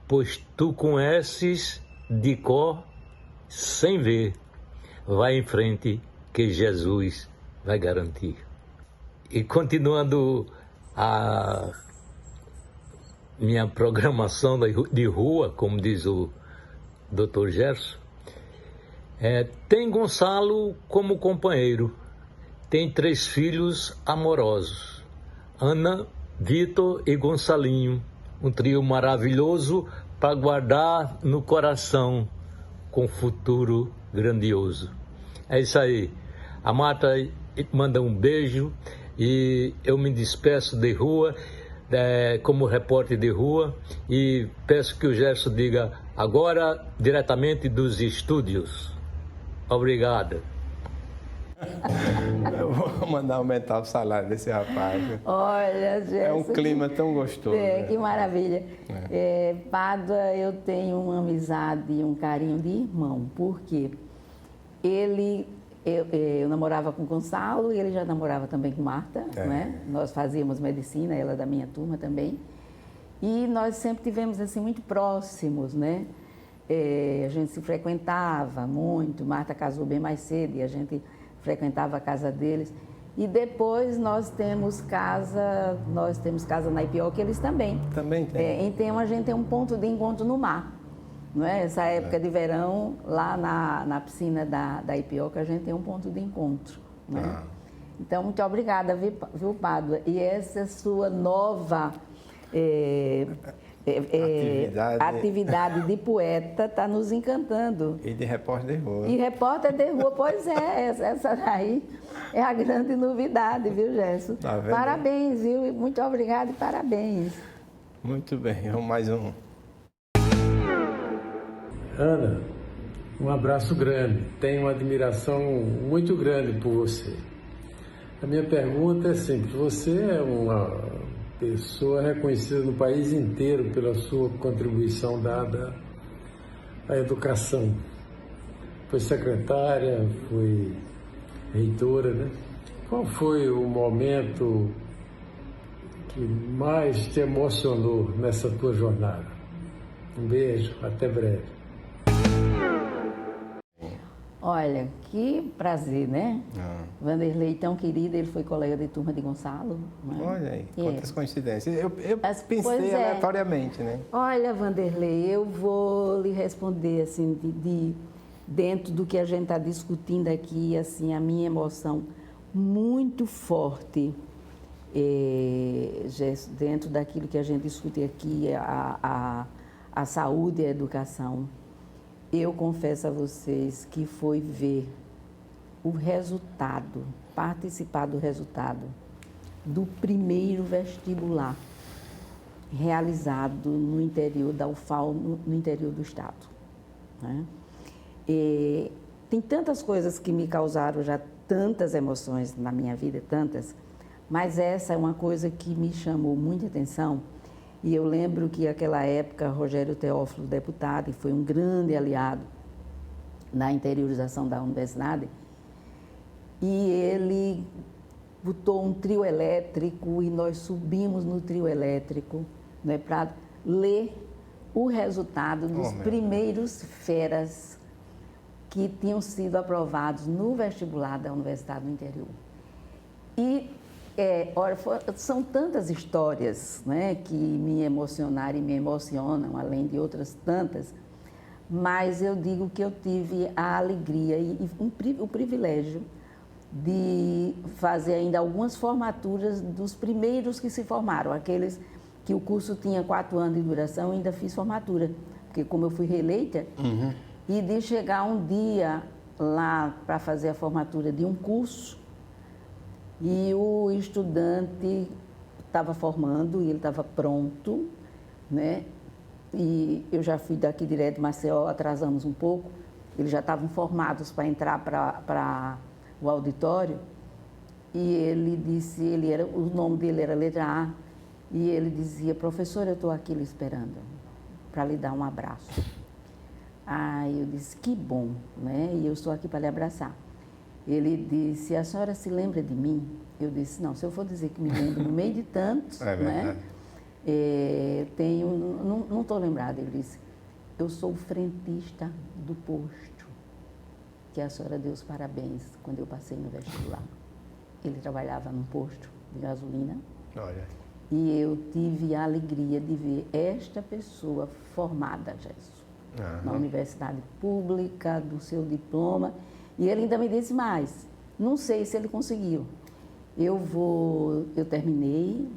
pois tu conheces de cor sem ver. Vai em frente que Jesus vai garantir. E continuando a minha programação de rua, como diz o Dr. Gerson, tem Gonçalo como companheiro, tem 3 filhos amorosos, Ana, Vitor e Gonçalinho, um trio maravilhoso para guardar no coração com futuro grandioso. É isso aí. A Marta manda um beijo e eu me despeço de rua, como repórter de rua, e peço que o Gerson diga agora diretamente dos estúdios. Obrigado. Eu vou mandar aumentar o salário desse rapaz. Olha, Gerson, é um clima tão gostoso. Que maravilha. Pádua, eu tenho uma amizade e um carinho de irmão, porque eu namorava com Gonçalo e ele já namorava também com Marta, né? Nós fazíamos medicina, ela da minha turma também. E nós sempre tivemos assim muito próximos, né? A gente se frequentava muito, Marta casou bem mais cedo e a gente frequentava a casa deles. E depois nós temos casa na Ipioca, eles também. Também tem. Então a gente tem um ponto de encontro no mar. não é? Essa época de verão, lá na piscina da Ipioca, a gente tem um ponto de encontro, não é? Então, muito obrigada, viu, Pádua? E essa sua nova atividade de poeta está nos encantando. E de repórter de rua. E repórter de rua, pois é, essa daí é a grande novidade, viu, Gerson? Tá vendo? Parabéns, viu? Muito obrigada e parabéns. Muito bem, vamos mais um. Ana, um abraço grande. Tenho uma admiração muito grande por você. A minha pergunta é simples. Você é uma pessoa reconhecida no país inteiro pela sua contribuição dada à educação. Foi secretária, foi reitora, né? Qual foi o momento que mais te emocionou nessa tua jornada? Um beijo, até breve. Olha, que prazer, né? Vanderlei, tão querido, ele foi colega de turma de Gonçalo. Né? Olha aí, quantas coincidências. Eu pensei Pois é. aleatoriamente, né? Olha, Vanderlei, eu vou lhe responder assim, dentro do que a gente está discutindo aqui, assim, a minha emoção muito forte, dentro daquilo que a gente discute aqui, a saúde e a educação. Eu confesso a vocês que foi ver o resultado, participar do resultado do primeiro vestibular realizado no interior da UFAL, no interior do estado. Né? E tem tantas coisas que me causaram já tantas emoções na minha vida, tantas, mas essa é uma coisa que me chamou muita atenção. E eu lembro que naquela época, Rogério Teófilo, deputado, e foi um grande aliado na interiorização da universidade, e ele botou um trio elétrico e nós subimos no trio elétrico, né, para ler o resultado dos primeiros feras que tinham sido aprovados no vestibular da Universidade do Interior. E olha, são tantas histórias, né, que me emocionaram e me emocionam, além de outras tantas, mas eu digo que eu tive a alegria e o privilégio de fazer ainda algumas formaturas dos primeiros que se formaram, aqueles que o curso tinha 4 anos de duração, eu ainda fiz formatura, porque como eu fui reeleita, e de chegar um dia lá para fazer a formatura de um curso, e o estudante estava formando e ele estava pronto, né? E eu já fui daqui direto de Maceió, atrasamos um pouco, eles já estavam formados para entrar para o auditório, e ele disse, o nome dele era letra A, e ele dizia, professor, eu estou aqui lhe esperando para lhe dar um abraço. Aí eu disse, que bom, né? E eu estou aqui para lhe abraçar. Ele disse, a senhora se lembra de mim? Eu disse, não, se eu for dizer que me lembro no meio de tantos, né? Não estou lembrada. Ele disse, eu sou o frentista do posto, que a senhora deu os parabéns quando eu passei no vestibular. Ele trabalhava num posto de gasolina. Olha. E eu tive a alegria de ver esta pessoa formada, Gerson, na universidade pública, do seu diploma. E ele ainda me disse mais, não sei se ele conseguiu. Eu terminei,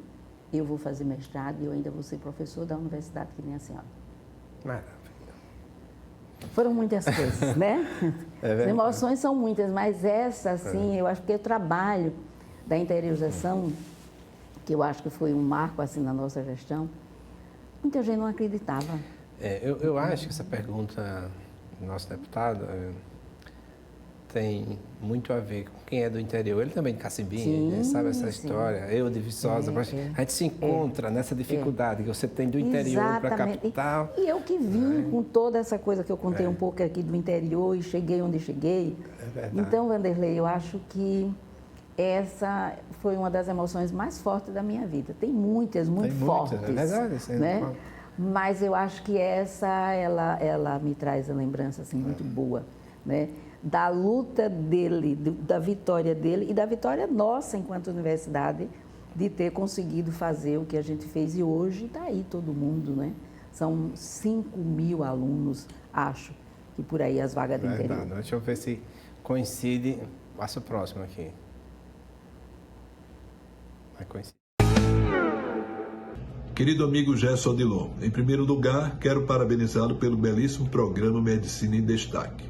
eu vou fazer mestrado e eu ainda vou ser professor da universidade que nem a senhora. Maravilha. Foram muitas coisas, né? As emoções são muitas, mas essa, assim, eu acho que o trabalho da interiorização, que eu acho que foi um marco, assim, na nossa gestão, muita gente não acreditava. Eu acho que essa pergunta do nosso deputado tem muito a ver com quem é do interior. Ele também de Cacimbinha, sabe essa história? Eu de Viçosa. A gente se encontra nessa dificuldade que você tem do interior para a capital. E eu que vim com toda essa coisa que eu contei um pouco aqui do interior e cheguei onde cheguei. Então, Vanderlei, eu acho que essa foi uma das emoções mais fortes da minha vida. Tem muitas, muito fortes. É verdade, né? Mas eu acho que essa, ela me traz a lembrança assim, muito boa, né? Da luta dele, da vitória dele e da vitória nossa enquanto universidade de ter conseguido fazer o que a gente fez e hoje está aí todo mundo, né? São 5.000 alunos, acho, que por aí as vagas do interior. Verdade. Deixa eu ver se coincide. Passa o próximo aqui. Vai coincidir. Querido amigo Gerson Odilon, em primeiro lugar, quero parabenizá-lo pelo belíssimo programa Medicina em Destaque.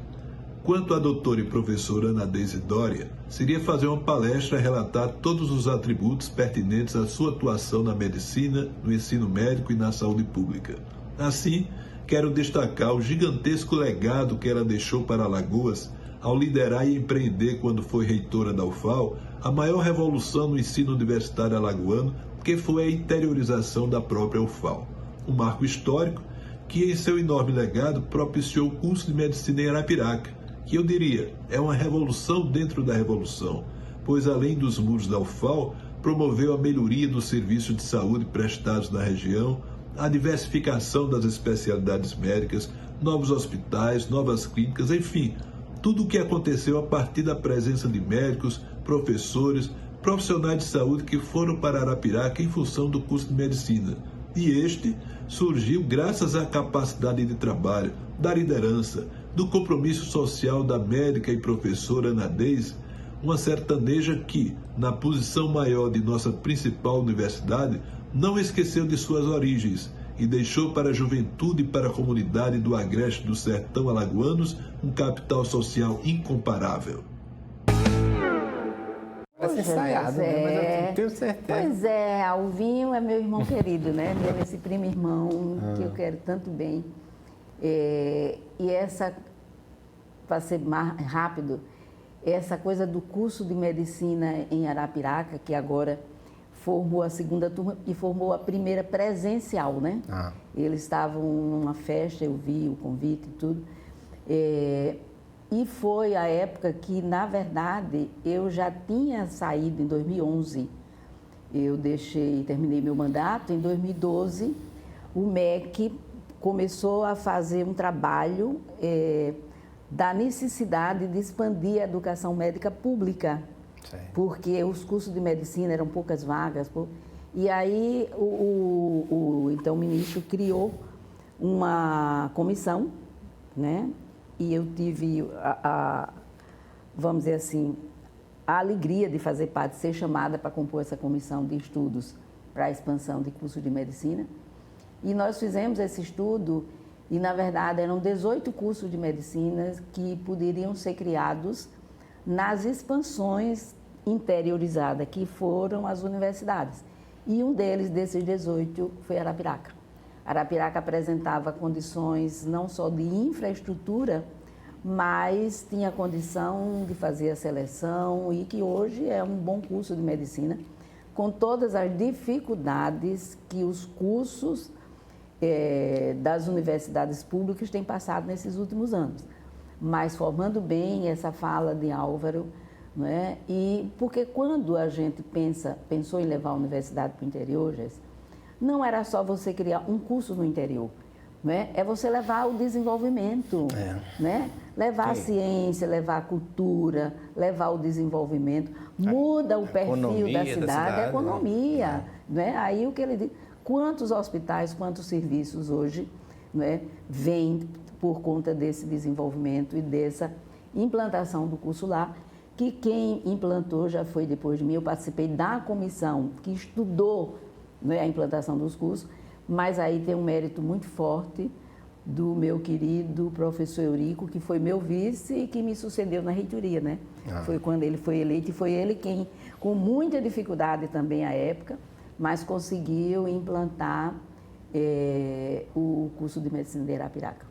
Quanto à doutora e professora Ana Deise Dória, seria fazer uma palestra e relatar todos os atributos pertinentes à sua atuação na medicina, no ensino médico e na saúde pública. Assim, quero destacar o gigantesco legado que ela deixou para Alagoas ao liderar e empreender, quando foi reitora da UFAL, a maior revolução no ensino universitário alagoano, que foi a interiorização da própria UFAL. Um marco histórico que, em seu enorme legado, propiciou o curso de medicina em Arapiraca, que eu diria é uma revolução dentro da revolução, pois além dos muros da UFAL, promoveu a melhoria dos serviços de saúde prestados na região, a diversificação das especialidades médicas, novos hospitais, novas clínicas, enfim, tudo o que aconteceu a partir da presença de médicos, professores, profissionais de saúde que foram para Arapiraca em função do curso de medicina. E este surgiu graças à capacidade de trabalho, da liderança, do compromisso social da médica e professora Ana Deise, uma sertaneja que, na posição maior de nossa principal universidade, não esqueceu de suas origens e deixou para a juventude e para a comunidade do Agreste do Sertão alagoanos um capital social incomparável. Parece ensaiado, né? Mas eu tenho certeza. Pois é, Alvinho é meu irmão querido, né? Esse primo irmão que eu quero tanto bem. E essa, para ser mais rápido, essa coisa do curso de medicina em Arapiraca, que agora formou a segunda turma e formou a primeira presencial, né? Eles estavam numa festa, eu vi o convite e tudo. E foi a época que, na verdade, eu já tinha saído em 2011. Eu terminei meu mandato. Em 2012, o MEC começou a fazer um trabalho da necessidade de expandir a educação médica pública. Sim. Porque os cursos de medicina eram poucas vagas. E aí, então, o ministro criou uma comissão, né? E eu tive, vamos dizer assim, a alegria de fazer parte, de ser chamada para compor essa comissão de estudos para a expansão de curso de medicina. E nós fizemos esse estudo e, na verdade, eram 18 cursos de medicina que poderiam ser criados nas expansões interiorizadas, que foram as universidades. E um desses 18, foi Arapiraca. Arapiraca apresentava condições não só de infraestrutura, mas tinha condição de fazer a seleção e que hoje é um bom curso de medicina, com todas as dificuldades que os cursos das universidades públicas têm passado nesses últimos anos. Mas formando bem essa fala de Álvaro, não é? E porque quando a gente pensou em levar a universidade para o interior, Jéssica, não era só você criar um curso no interior, não é? É você levar o desenvolvimento, né? Levar a ciência, levar a cultura, levar o desenvolvimento, muda o perfil da cidade, a economia, né? Aí o que ele diz, quantos hospitais, quantos serviços hoje, né, vêm por conta desse desenvolvimento e dessa implantação do curso lá, que quem implantou já foi depois de mim. Eu participei da comissão que estudou, né, a implantação dos cursos, mas aí tem um mérito muito forte do meu querido professor Eurico, que foi meu vice e que me sucedeu na reitoria, né? Foi quando ele foi eleito e foi ele quem, com muita dificuldade também à época, mas conseguiu implantar o curso de medicina de Arapiraca.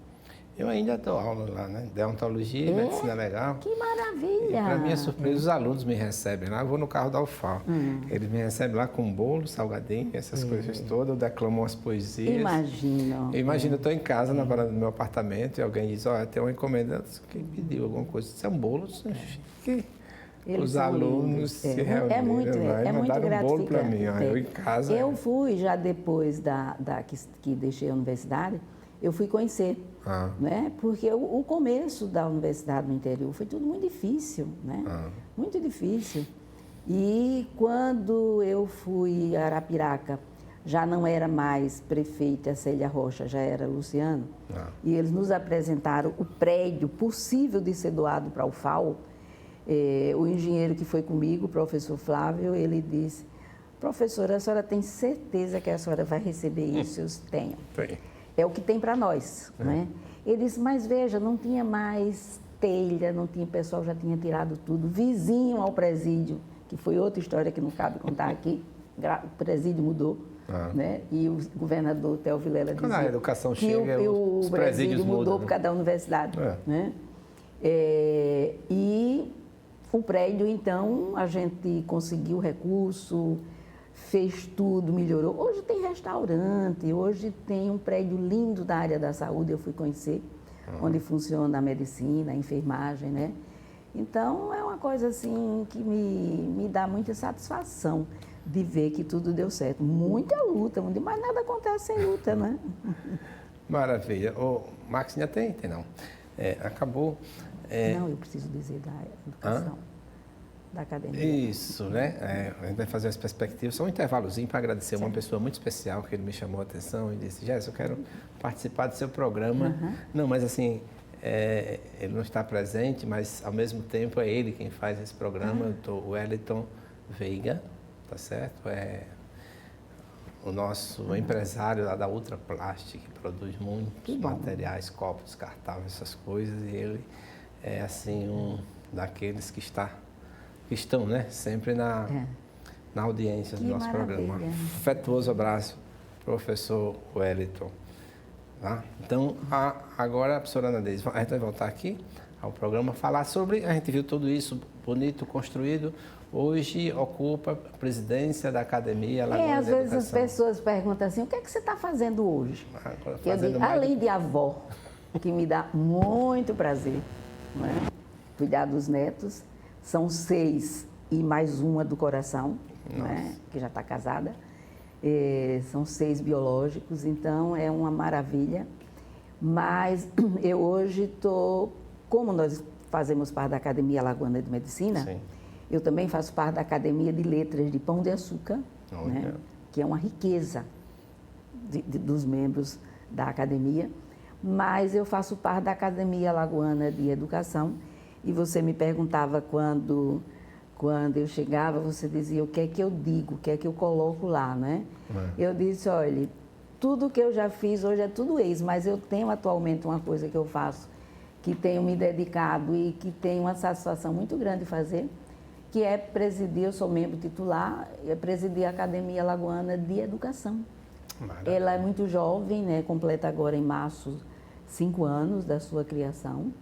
Eu ainda dou aula lá, né? Deontologia e medicina legal. Que maravilha! E, para minha surpresa, os alunos me recebem lá. Eu vou no carro da UFAL. Eles me recebem lá com bolo, salgadinho, essas coisas todas. Eu declamo umas poesias. Imagino. Eu imagino, eu estou em casa, na varanda do meu apartamento, e alguém diz, olha, tem uma encomenda. Quem pediu alguma coisa? Isso é um bolo? Os alunos se reuniram. É muito gratificante. Um bolo para mim, ó, eu em casa. Eu fui, já depois que deixei a universidade, eu fui conhecer, né? Porque o começo da universidade no interior foi tudo muito difícil, né? Muito difícil. E quando eu fui a Arapiraca, já não era mais prefeita Célia Rocha, já era Luciano, e eles nos apresentaram o prédio possível de ser doado para a UFAL. O engenheiro que foi comigo, o professor Flávio, ele disse: professora, a senhora tem certeza que a senhora vai receber isso? Eu tenho. É o que tem para nós, né? Ele disse: mas veja, não tinha mais telha, não tinha, o pessoal já tinha tirado tudo, vizinho ao presídio, que foi outra história que não cabe contar aqui, o presídio mudou, né? E o governador Theo Vilela dizia quando a educação chega, o presídio mudou por causa da universidade, né? E o prédio, então, a gente conseguiu recurso, fez tudo, melhorou. Hoje tem restaurante, hoje tem um prédio lindo da área da saúde, eu fui conhecer, onde funciona a medicina, a enfermagem, né? Então, é uma coisa assim que me dá muita satisfação de ver que tudo deu certo. Muita luta, mas nada acontece sem luta, né? Maravilha. O Max ainda tem não. Acabou. Não, eu preciso dizer da educação, da academia. Isso, né? A gente vai fazer as perspectivas. Só um intervalozinho para agradecer uma pessoa muito especial que ele me chamou a atenção e disse: Jéssica, eu quero participar do seu programa. Não, mas assim, ele não está presente, mas ao mesmo tempo é ele quem faz esse programa. O Wellington Veiga, tá certo? É o nosso empresário lá da Ultra Plastic, que produz muitos materiais, copos descartáveis, essas coisas, e ele é assim um daqueles que estão, né, sempre na audiência do nosso programa. Afetuoso abraço, professor Wellington. Tá? Então, agora a professora Ana Deise, a gente vai voltar aqui ao programa, falar sobre, a gente viu tudo isso bonito, construído, hoje ocupa a presidência da Academia Alagoana às de vezes Educação. as pessoas perguntam assim: o que é que você está fazendo hoje? Eu digo, além de avó, que me dá muito prazer, né? Cuidar dos netos, são 6 e mais uma do coração, né? Que já está casada, são 6 biológicos, então é uma maravilha. Mas eu hoje estou, como nós fazemos parte da Academia Alagoana de Medicina, sim, eu também faço parte da Academia de Letras de Pão de Açúcar, né? Que é uma riqueza dos membros da academia, mas eu faço parte da Academia Alagoana de Educação. E você me perguntava quando eu chegava, você dizia: o que é que eu digo, o que é que eu coloco lá, né? Eu disse: olha, tudo que eu já fiz hoje é tudo mas eu tenho atualmente uma coisa que eu faço, que tenho me dedicado e que tenho uma satisfação muito grande de fazer, que é presidir, eu sou membro titular, presidir a Academia Alagoana de Educação. Maravilha. Ela é muito jovem, né? Completa agora em março 5 anos da sua criação.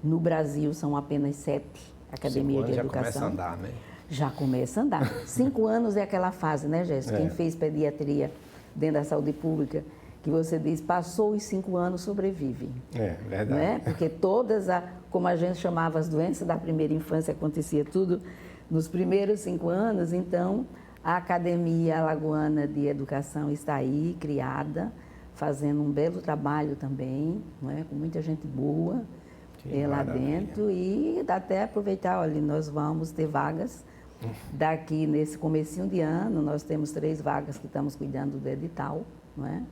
No Brasil são apenas 7 academias de educação. Já começa a andar, né? Já começa a andar. 5 anos é aquela fase, né, Jéssica? Quem fez pediatria dentro da saúde pública, que você diz, passou os 5 anos, sobrevive. Verdade. Né? Porque todas, como a gente chamava as doenças da primeira infância, acontecia tudo nos primeiros 5 anos. Então, a Academia Alagoana de Educação está aí, criada, fazendo um belo trabalho também, não é? Com muita gente boa lá dentro. E até aproveitar, olha, nós vamos ter vagas daqui nesse comecinho de ano, nós temos 3 vagas que estamos cuidando do edital, não é?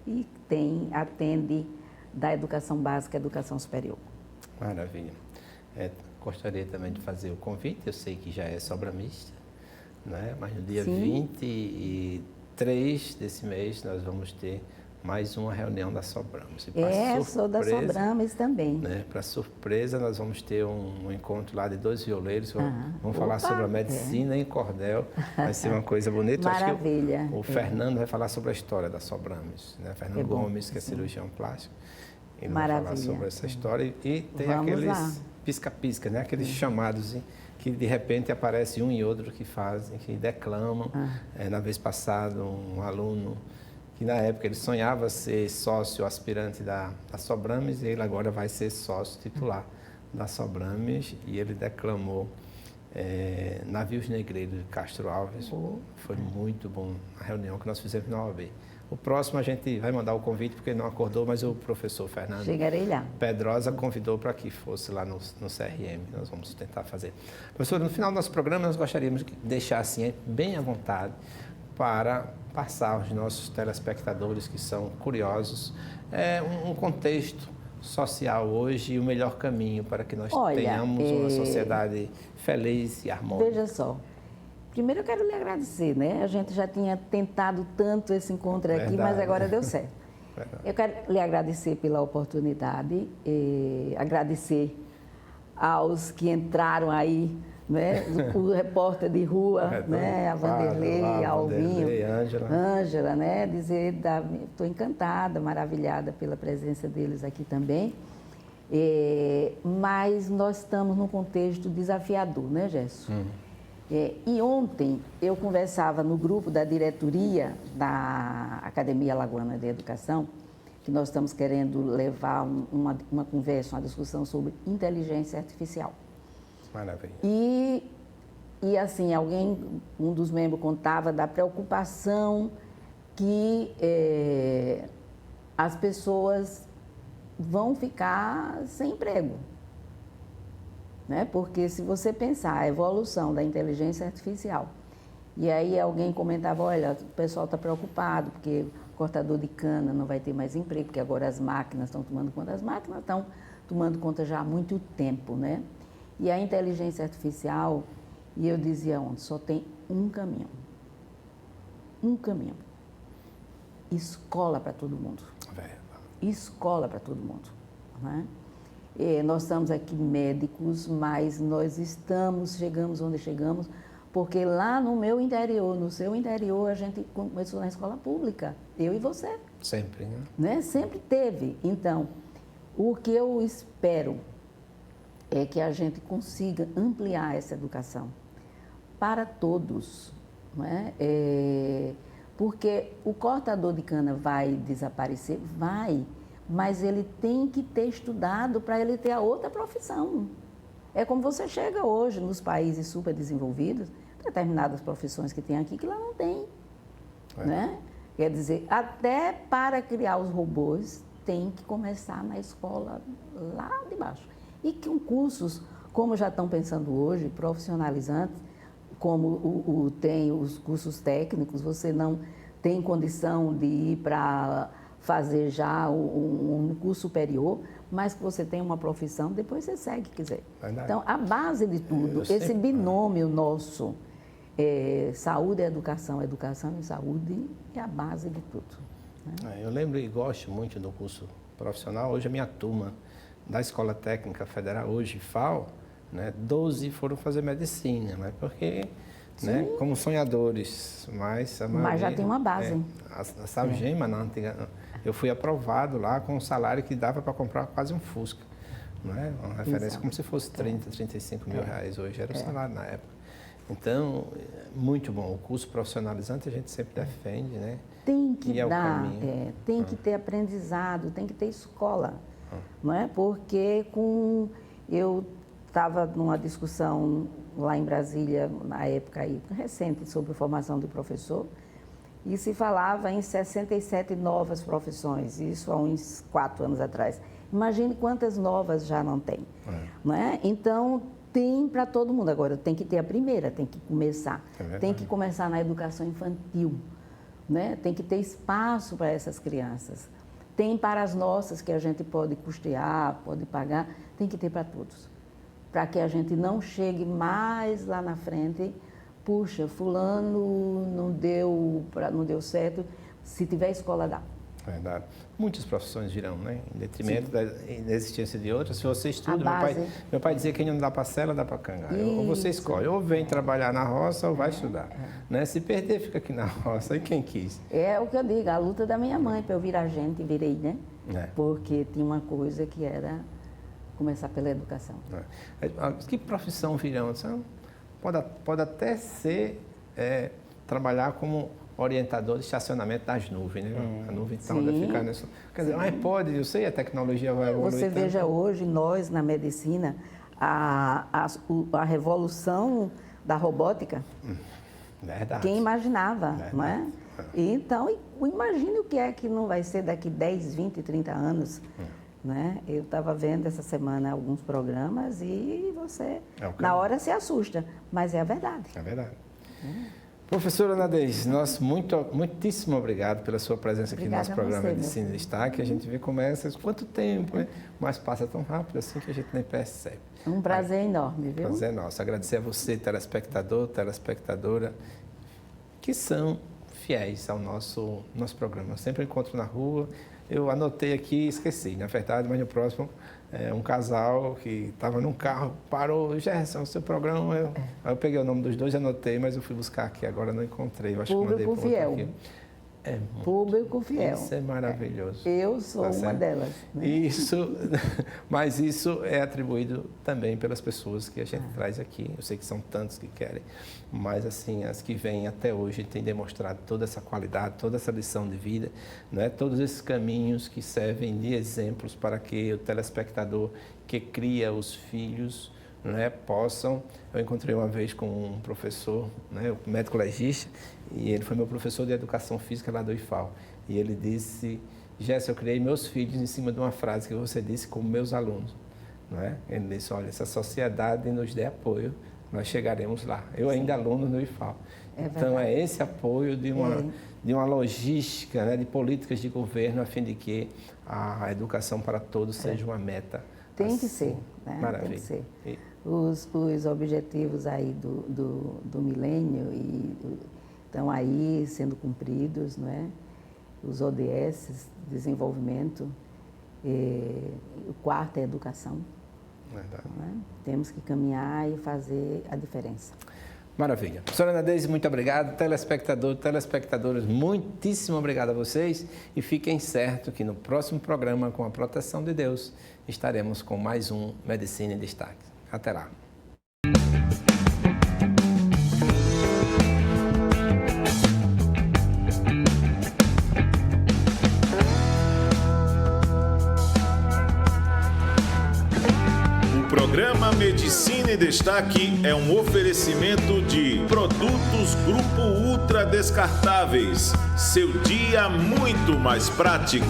E atende da educação básica à educação superior. Maravilha. Gostaria também de fazer o convite, eu sei que já é sobra mista, né? Mas no dia 23 desse mês nós vamos ter mais uma reunião da Sobramos. Sou da Sobramos também. Né? Para surpresa, nós vamos ter um encontro lá de 2 violeiros, vamos falar sobre a medicina em cordel, vai ser uma coisa bonita. Maravilha. Acho que o Fernando vai falar sobre a história da Sobramos, né? Fernando Gomes, que é cirurgião plástico, ele vai falar sobre essa história. E tem aqueles pisca-pisca, né? Aqueles chamados que de repente aparece um e outro que fazem, que declamam. Na vez passada, um aluno que na época ele sonhava ser sócio aspirante da Sobramos, e ele agora vai ser sócio titular da Sobramos, e ele declamou Navios Negreiros de Castro Alves. Foi muito bom a reunião que nós fizemos na OAB. O próximo a gente vai mandar o convite, porque ele não acordou, mas o professor Fernando Pedrosa convidou para que fosse lá no CRM. Nós vamos tentar fazer. Professor, no final do nosso programa, nós gostaríamos de deixar assim, bem à vontade, para passar aos nossos telespectadores que são curiosos um contexto social hoje e o melhor caminho para que nós tenhamos uma sociedade feliz e harmônica? Veja só, primeiro eu quero lhe agradecer, né? A gente já tinha tentado tanto esse encontro aqui, mas agora deu certo. Eu quero lhe agradecer pela oportunidade, agradecer aos que entraram aí, né? O repórter de rua, né? A Vanderlei, a Alvinho, Ângela, né? Estou encantada, maravilhada pela presença deles aqui também. Mas nós estamos num contexto desafiador, né, Gerson? E ontem eu conversava no grupo da diretoria da Academia Alagoana de Educação, que nós estamos querendo levar uma conversa, uma discussão sobre inteligência artificial. Maravilha. E assim, um dos membros contava da preocupação que as pessoas vão ficar sem emprego. Né? Porque se você pensar a evolução da inteligência artificial, e aí alguém comentava, olha, o pessoal está preocupado porque o cortador de cana não vai ter mais emprego, porque agora as máquinas estão tomando conta, as máquinas estão tomando conta já há muito tempo, né? E a inteligência artificial, e eu dizia ontem, só tem um caminho. Um caminho. Escola para todo mundo. Escola para todo mundo. Né? Nós estamos aqui médicos, mas nós chegamos onde chegamos, porque lá no meu interior, no seu interior, a gente começou na escola pública, eu e você. Sempre, né? Sempre teve. Então, o que eu espero é que a gente consiga ampliar essa educação para todos, não é? Porque o cortador de cana vai desaparecer? Vai, mas ele tem que ter estudado para ele ter a outra profissão. É como você chega hoje nos países super desenvolvidos, determinadas profissões que tem aqui que lá não tem, né? Quer dizer, até para criar os robôs tem que começar na escola lá de baixo. E com cursos, como já estão pensando hoje, profissionalizantes, como tem os cursos técnicos, você não tem condição de ir para fazer já um curso superior, mas que você tem uma profissão, depois você segue, quiser. Verdade. Então, a base de tudo, esse binômio nosso, saúde e educação e saúde, é a base de tudo. Né? Eu lembro e gosto muito do curso profissional. Hoje a minha turma da Escola Técnica Federal, hoje FAO, né, 12 foram fazer medicina, né, porque, né, como sonhadores, mas já tem uma base. A Salgema, na antiga, eu fui aprovado lá com um salário que dava para comprar quase um Fusca, não é? Uma referência como se fosse 30, 35 mil reais, hoje era o salário na época. Então, muito bom. O curso profissionalizante a gente sempre defende, né? Tem que tem que ter aprendizado, tem que ter escola, não é? Porque eu estava numa discussão lá em Brasília, na época aí, recente, sobre formação de professor, e se falava em 67 novas profissões, isso há uns 4 anos atrás. Imagine quantas novas já não tem, não é? Então, tem para todo mundo. Agora, tem que ter a primeira, tem que começar. Tem que começar na educação infantil, né? Tem que ter espaço para essas crianças. Tem para as nossas, que a gente pode custear, pode pagar, tem que ter para todos. Para que a gente não chegue mais lá na frente, puxa, fulano não deu certo, se tiver escola dá. Verdade. Muitas profissões virão, né? Em detrimento da inexistência de outras. Se você estuda, meu pai dizia que quem não dá para cela, dá para cangar. Ou você escolhe, ou vem trabalhar na roça ou vai estudar. Né? Se perder, fica aqui na roça. E quem quis? É o que eu digo, a luta da minha mãe para eu virar gente, virei, né? Porque tinha uma coisa que era começar pela educação. Que profissão virão? Pode até ser trabalhar como orientador de estacionamento das nuvens, né? A nuvem então vai ficar nessa... Quer dizer, mas pode, eu sei, a tecnologia vai evoluir. Você veja hoje, nós na medicina, a revolução da robótica. Verdade. Quem imaginava, não é? Então, imagine o que é que não vai ser daqui 10, 20, 30 anos. Né? Eu estava vendo essa semana alguns programas e você, na hora, se assusta, mas é a verdade. É verdade. Professora Ana Deise, muitíssimo obrigado pela sua presença aqui no nosso programa Medicina em Destaque. A gente vê como quanto tempo, né? Mas passa tão rápido assim que a gente nem percebe. Um prazer enorme, viu? Prazer nosso. Agradecer a você, telespectador, telespectadora, que são fiéis ao nosso programa. Eu sempre encontro na rua. Eu anotei aqui e esqueci, na verdade, mas no próximo, um casal que estava num carro, parou, Gerson, o seu programa. Aí eu peguei o nome dos dois, anotei, mas eu fui buscar aqui, agora não encontrei. Eu acho Público que mandei fiel. aqui. Público fiel. Isso é maravilhoso. Eu sou uma delas. Né? Mas isso é atribuído também pelas pessoas que a gente traz aqui. Eu sei que são tantos que querem, mas assim, as que vêm até hoje têm demonstrado toda essa qualidade, toda essa lição de vida, né? Todos esses caminhos que servem de exemplos para que o telespectador que cria os filhos, né, possam... Eu encontrei uma vez com um professor, né, um médico legista, e ele foi meu professor de educação física lá do IFAL. E ele disse, Gerson, eu criei meus filhos em cima de uma frase que você disse como meus alunos. Não é? Ele disse, olha, se a sociedade nos der apoio, nós chegaremos lá. Eu ainda aluno no IFAL. Então, é esse apoio de uma logística, né, de políticas de governo, a fim de que a educação para todos seja uma meta. Tem que ser, né? Maravilha. Tem que ser. Os objetivos aí do milênio estão aí sendo cumpridos, não é? Os ODS, desenvolvimento, o quarto é educação. Verdade. Não é? Temos que caminhar e fazer a diferença. Maravilha. Professora Ana Deise, muito obrigado. Telespectadores, muitíssimo obrigado a vocês. E fiquem certos que no próximo programa, com a proteção de Deus, estaremos com mais um Medicina em Destaque. Até lá. O programa Medicina em Destaque é um oferecimento de Produtos Grupo Ultra Descartáveis. Seu dia muito mais prático.